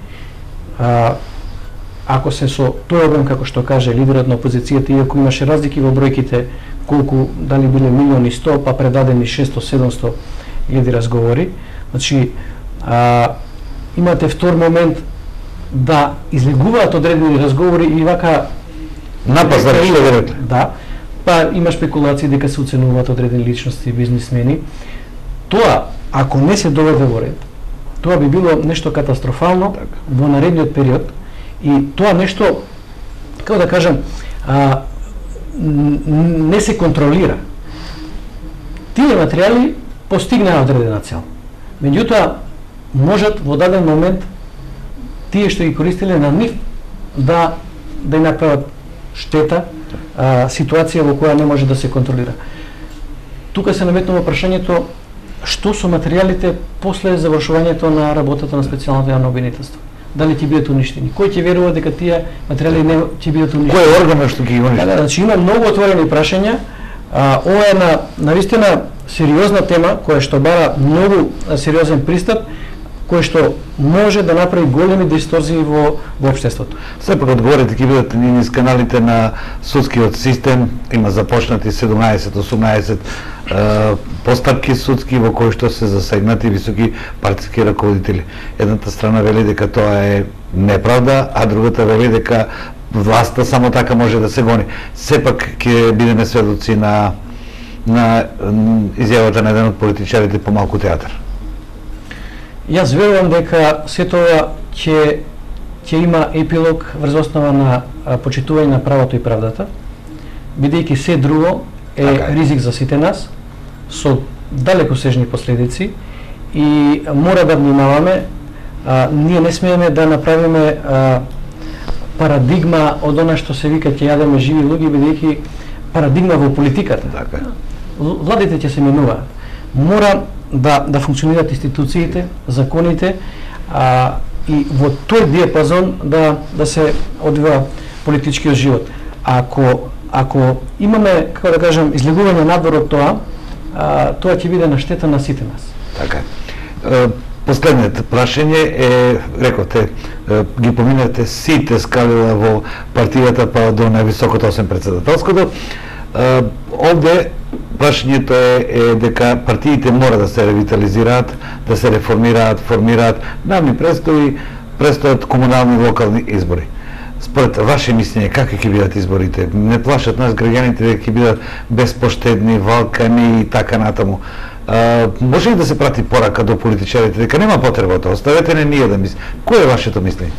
Speaker 2: ако се со тој обем, како што каже лидерот на опозицијата, иако имаше разлики во бројките, колку, дали биле 1.100.000, па предадени 600-700 илјади разговори, значи, имате втор момент да излегуваат одредени разговори и вака
Speaker 1: напазар, што ви рекли.
Speaker 2: Да, па има спекулации дека се оценуваат одредени личности, бизнисмени. Тоа, ако не се доведе во ред, тоа би било нешто катастрофално во наредниот период и тоа нешто, како да кажам, не се контролира. Тие материјали постигнаа одредена цел. Меѓутоа, можат во даден момент тие што ги користеле на нив да им направат штета, ситуација во која не може да се контролира. Тука се наметнува прашањето што со материјалите после завршувањето на работата на специјалното јавно обвинителство. Дали ќе бидат уништени? Кој ќе верува дека тие материјали не ќе бидат уништени?
Speaker 1: Кој орган што ќе ги уништи?
Speaker 2: Значи има многу отворени прашања. Ова е навистина сериозна тема која што бара многу сериозен пристап, кој што може да направи големи дисторзии во општеството.
Speaker 1: Сепак одговорите ќе бидат низ каналите на судскиот систем, има започнати 17-18 постапки судски во кои што се засегнати високи партиски раководители. Едната страна вели дека тоа е неправда, а другата вели дека власта само така може да се гони. Сепак ќе бидеме сведоци на изјавата на еден од политичарите по малку театар.
Speaker 2: Јас верувам дека се тоа ќе има епилог врз основа на почитување на правото и правдата, бидејќи се друго е ризик за сите нас, со далекосежни последици и мора да внимаваме, ние не смееме да направиме парадигма од она што се вика ќе јадеме живи луѓе, бидејќи парадигма во политиката.
Speaker 1: Така.
Speaker 2: Владите ќе се менуваат. Мора да функционираат институциите, законите, и во тој диапазон да се одвива политичкиот живот. Ако имаме, како да кажам, излегување надвор од тоа, тоа ќе биде на штета на сите нас.
Speaker 1: Така. Последниот прашање е, рековте, ги поминете сите скалила во партијата па до највисокото осем председателското. Овде прашањето е дека партиите мора да се ревитализираат, да се реформираат, формираат. Нам ни престојат комунални и локални избори. Според ваше мислење, какви ќе бидат изборите? Не плашат нас граѓаните дека ќе бидат безпоштедни, валкани и така натаму. Може ли да се прати порака до политичарите дека нема потреба тоа? Оставете не ние да мислиме. Кој е вашето мислење?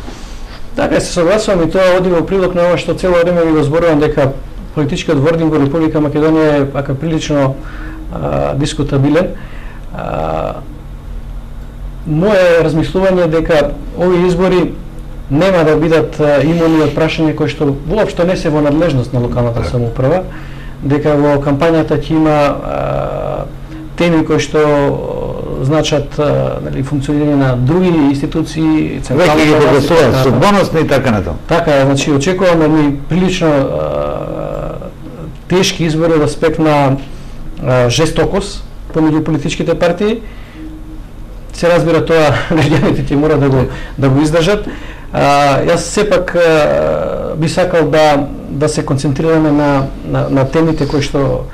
Speaker 2: Така, се согласувам и тоа оди во прилог на ова што цело време ви го зборувам дека политичкиот вординг во Република Македонија е ака прилично дискутабилен. Моје размислување е дека овие избори нема да бидат имуни од прашања кои што воопшто не се во надлежност на локалната самоуправа, дека во кампањата ќе има теми кои што значат функционирање на други институции,
Speaker 1: централни ги прогласуваат судбоносни и така натаму.
Speaker 2: Така, значи очекуваме ми прилично тешки избори од аспект на жестокост помеѓу политичките партии. Се разбира тоа, граѓаните ќе мора да го издржат. Јас сепак би сакал да се концентрираме на темите кои што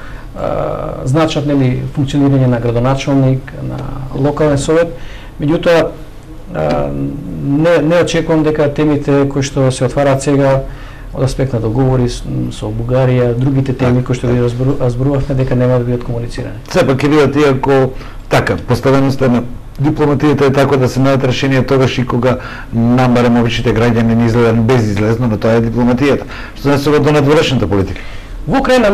Speaker 2: значат функционирање на градоначалник, на локален совет. Меѓутоа не очекувам дека темите кои што се отвараат сега од аспект на договори со Бугарија, другите теми кои што ви разборувавме дека нема да бидат комуницирани.
Speaker 1: Сепак ќе бидат, иако така, поставеноста на дипломатијата е така да се најдат решенија тогаш и кога нам барем обичните граѓани не изгледан безизлезно, но тоа е дипломатијата, што не се до надворешната политика.
Speaker 2: Во крајна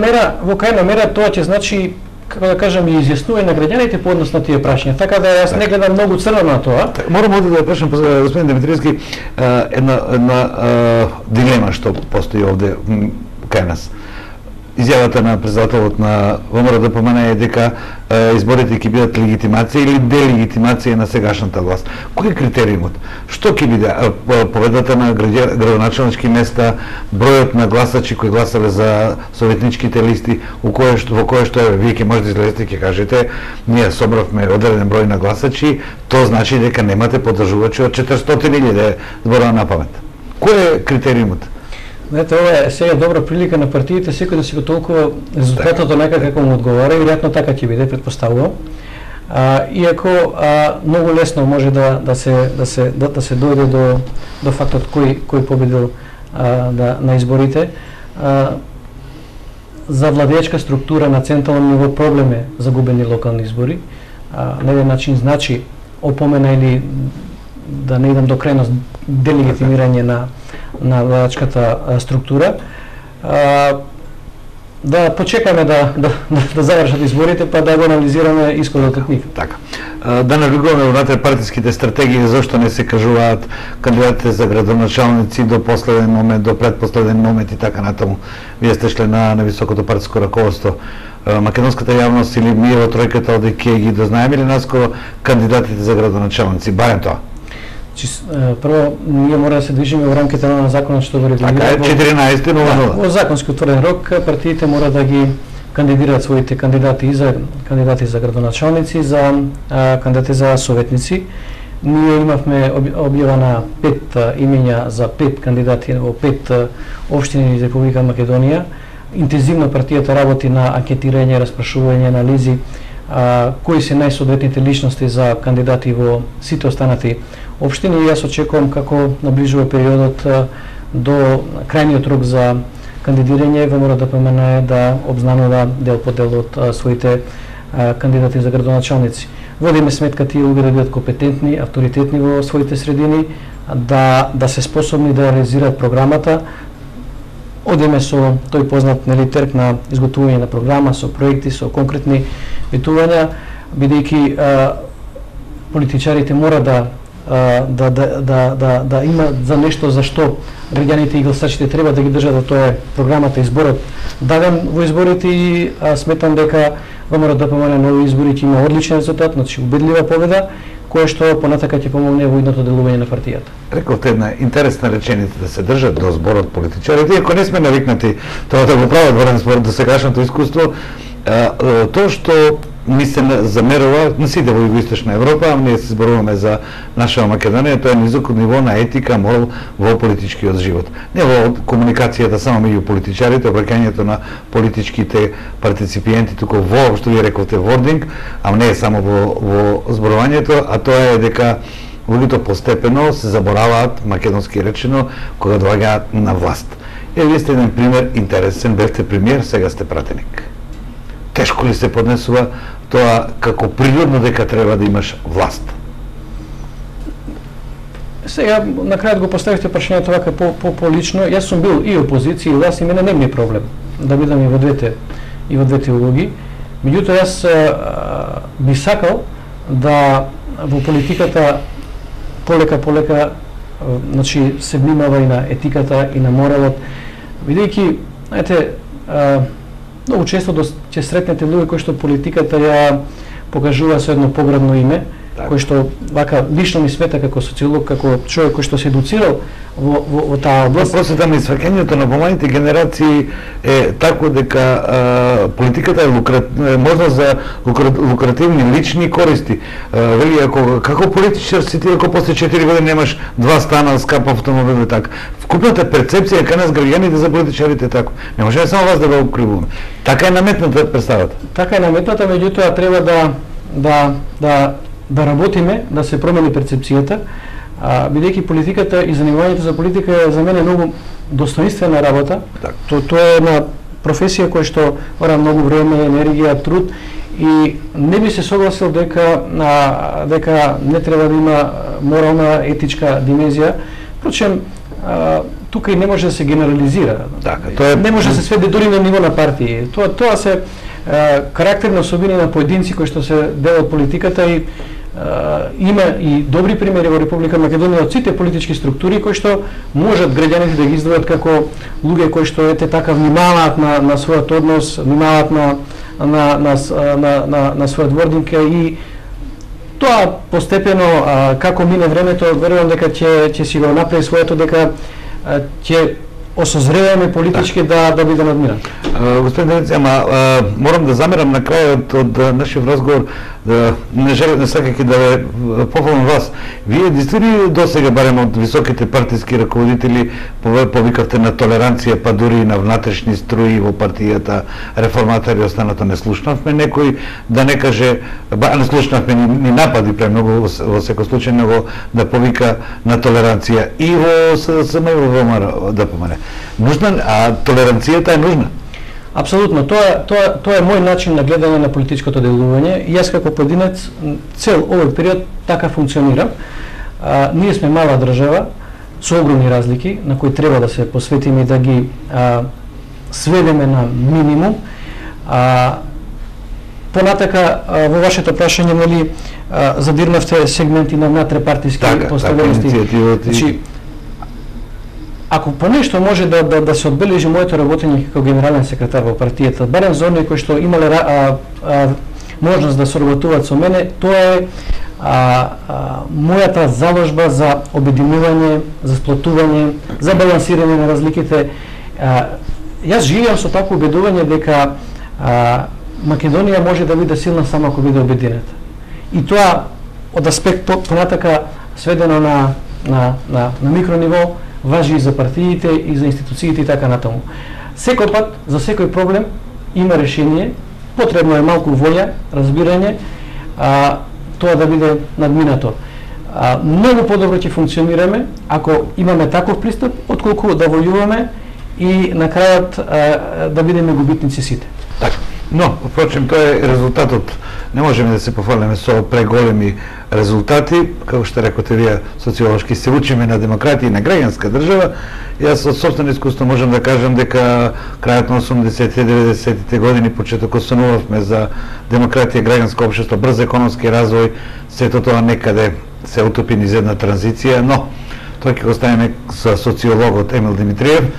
Speaker 2: мера тоа ќе значи, како да кажам, и изјаснување на граѓаните по однос на тие прашања. Така да јас не гледам многу црно на тоа.
Speaker 1: Морам овде да прашам господин Димитриевски една дилема што постои овде кај нас. Изјавата на председателот на ВМРО-ДПМН е дека изборите ќе бидат легитимација или делегитимација на сегашната власт. Кој е критериумот? Што ќе биде победата на градоначалнички места, бројот на гласачи кои гласале за советничките листи, во кое што вие ќе можете да излезете и ќе кажете ние собравме одреден број на гласачи, тоа значи дека немате поддржувачи од 400.000, зборувам на памет. Кој е критериумот?
Speaker 2: Знаете, ова е сега добра прилика на партиите секој да си го толкува резултатот онака како му одговара, и веројатно така ќе биде, предпоставувам. Иако многу лесно може да се дојде до фактот кој победил на изборите. За владеечка структура на централно ниво проблем е загубени локални избори. На еден начин значи опомена или да не идам до крајност делегитимирање на владеачката структура. Да почекаме да завршат изборите, па да го анализираме исходот од нив.
Speaker 1: Така. Да навигуваме внатре партиските стратегии, зашто не се кажуваат кандидатите за градоначалници до последен момент, до предпоследен момент и така натаму. Вие сте шле на високото партиско раководство. Македонската јавност или ние во тројката од ЕК ги дознаеме ли наскоро кандидатите за градоначалници, барем тоа?
Speaker 2: Прво, ние мора да се движиме во рамките на законот што го регулира.
Speaker 1: Така е, 14:00.
Speaker 2: Во законски отворен рок, партиите мора да ги кандидираат своите кандидати за градоначалници, за кандидати за советници. Ние имавме објавена 5 имења за 5 кандидати во 5 општини из Република Македонија. Интензивно партијата работи на анкетирање, распрашување, анализи, кои се најсоодветните личности за кандидати во сите останати општини, и јас очекувам како наближува периодот до крајниот рок за кандидирање, во мора да поменае да обзнанува дел по дел од своите кандидати за градоначалници. Водиме сметка тие луѓе да бидат компетентни, авторитетни во своите средини, да се способни да реализираат програмата. Одиме со тој познат трк на изготвување на програма, со проекти, со конкретни ветувања, бидејќи политичарите мора да има за нешто за што граѓаните и гласачите треба да ги држат, да тоа е програмата, изборот даден во изборите, и сметам дека во мора да помогне нови избори, ќе има одличен резултат, значи убедлива победа, која што понатака ќе помогне во идното делување на партијата.
Speaker 1: Рековте една интересна реченица, да се држат до зборот политичарите, иако не сме навикнати тоа да го прават во досегашното искуство, тоа што ни се замерува на сите во Југоисточна Европа, ние се зборуваме за нашава Македонија, тоа е низоко ниво на етика, морал во политичкиот живот. Не во комуникацијата само меѓу политичарите, обраќањето на политичките партиципиенти, туку воопшто ви рековте вординг, а не е само во зборувањето, а тоа е дека луѓето постепено се забораваат, македонски речено, кога доаѓаат на власт. Вие сте еден пример интересен, бевте премиер, сега сте пратеник. Тешко ли се поднесува тоа како природно дека треба да имаш власт?
Speaker 2: Сега, на крајот го поставивте прашањето вака по-лично. Јас сум бил и опозиција и власт, и мене не ми е проблем да бидам и во двете улоги. Меѓутоа, јас би сакал да во политиката полека значи се внимава и на етиката и на моралот, бидејќи, знаете, многу често ќе сретнете луѓе кои што политиката ја покажува со едно погребно име, кој што вака лично ми смета како социолог, како човек кој што се едуцирал во таа област.
Speaker 1: Просветата на сваќањето на помладите генерации е тако дека политиката е можност за лукративни лични користи. Вели, како политичар си ти ако после 4 години немаш 2 стана, скап автомобил и така. Вкупната перцепција кај нас граѓаните за политичарите тако. Не можеме само вас да го укривуваме. Така е наметната представата.
Speaker 2: Така е наметната, меѓутоа треба да работиме, да се промени перцепцијата, бидејќи политиката и занимавањето за политика е за мене многу достоинствена работа. Тоа е една професија која што ора многу време, енергија, труд, и не би се согласил дека не треба да има морална, етичка димензија. Впрочем, тука и не може да се генерализира. Не може да се сведе дури на ниво на партии. Тоа се карактерни особини на поединци кои што се дел од политиката, и има и добри примери во Република Македонија од сите политички структури кои што можат граѓаните да ги издвојат како луѓе кои што така внимаваат на својот однос, внимаваат на својот вординг, и тоа постепено како мине времето, верувам дека ќе си го направи своето, дека ќе осозреваме политички да биде надминат.
Speaker 1: Господин Денец, морам да замерам на крајот од нашиот разговор, не сакајќи да ве похвалам вас. Вие действително досега, барем од високите партиски раководители, повикавте на толеранција, па дури и на внатрешни струи во партијата, реформатори и останато. Не слушнавме некој да не каже, не слушнавме ни напади премногу во секој случај, него да повика на толеранција и во СДСМ и во ВМРО да помане. Нужна, а толеранцијата е нужна.
Speaker 2: Апсолутно, тоа е мој начин на гледање на политичкото делување. Јас како поединец цел овој период така функционирам. Ние сме мала држава со огромни разлики на кои треба да се посветиме и да ги сведеме на минимум. Понатака во вашето прашање, нели, задирнавте сегменти на натрепартиски поставености. Значи, ако по нешто може да се одбележи моето работење како генерален секретар во партијата, барем за оние кои што имале можност да соработуваат со мене, тоа е мојата заложба за обединување, за сплотување, за балансирање на разликите. Јас живеам со такво убедување дека Македонија може да биде силна само ако биде обединета. И тоа од аспект понатака сведено на микрониво важи и за партиите и за институциите и така натаму. Секој пат за секој проблем има решение, потребно е малку волја, разбирање, тоа да биде надминато. Многу подобро ќе функционираме ако имаме таков пристап, отколку да војуваме и на крајот да бидеме губитници сите.
Speaker 1: Така. Но, впрочем, тоа е резултатот. Не можеме да се пофалиме со преголеми резултати, како што рекоте вие, социолошки се учиме на демократија и на граѓанска држава. Јас од сопствено искуство можам да кажам дека крајот на 80-90-те години почетокот сонувавме за демократија, граѓанско општество, брз економски развој, сето тоа некаде се утопи низ една транзиција, но тоа ќе го ставиме со социологот Емил Димитриев.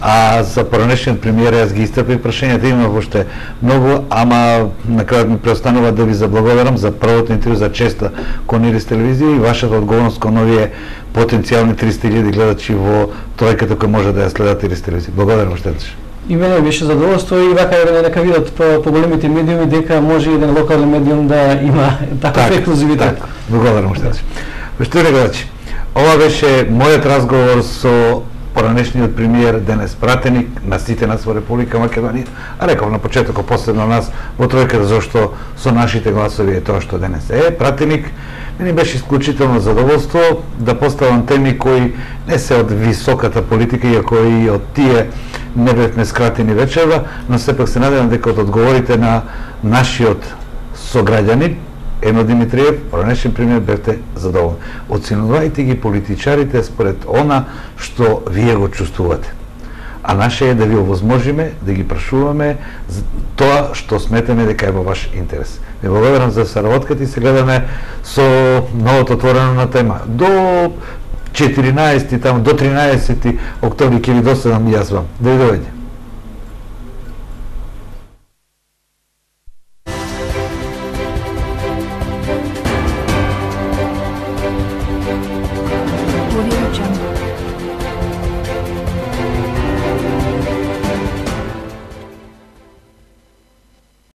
Speaker 1: А за поранешниот премиер јас ги истрпив прашањата, има уште многу, ама на крајот ми преостанува да ви заблагодарам за првото интервју, за честа кон Ирис телевизија и вашата одговорност кон овие потенцијални 300.000 гледачи во тројката кои може да ја следат Ирис телевизија. Благодарам уште еднаш.
Speaker 2: И мене беше задоволство и вака нека видат по големите медиуми дека може еден локален медиум да има таков ексклузивитет.
Speaker 1: Благодарам уште еднаш. Поштовани гледачи, ова беше мојот разговор со поранешниот премиер Денес Пратеник на сите нас во Република Македонија, а реков на почетокот посебно нас во тројката, зашто со нашите гласови е тоа што Денес е Пратеник. Мени беше исклучително задоволство да поставам теми кои не се од високата политика, иако и од тие не бевме скратени вечерва, но сепак се надевам дека од одговорите на нашиот сограѓанин Емил Димитриев, поранешен премиер, бевте задоволни. Оценувајте ги политичарите според она што вие го чувствувате. А наше е да ви овозможиме, да ги прашуваме тоа што сметаме дека е во ваш интерес. Ви благодарам за соработката и се гледаме со новото отворено на тема. До 14 до 13 октомври ќе ви доседам јас вам. Довидување.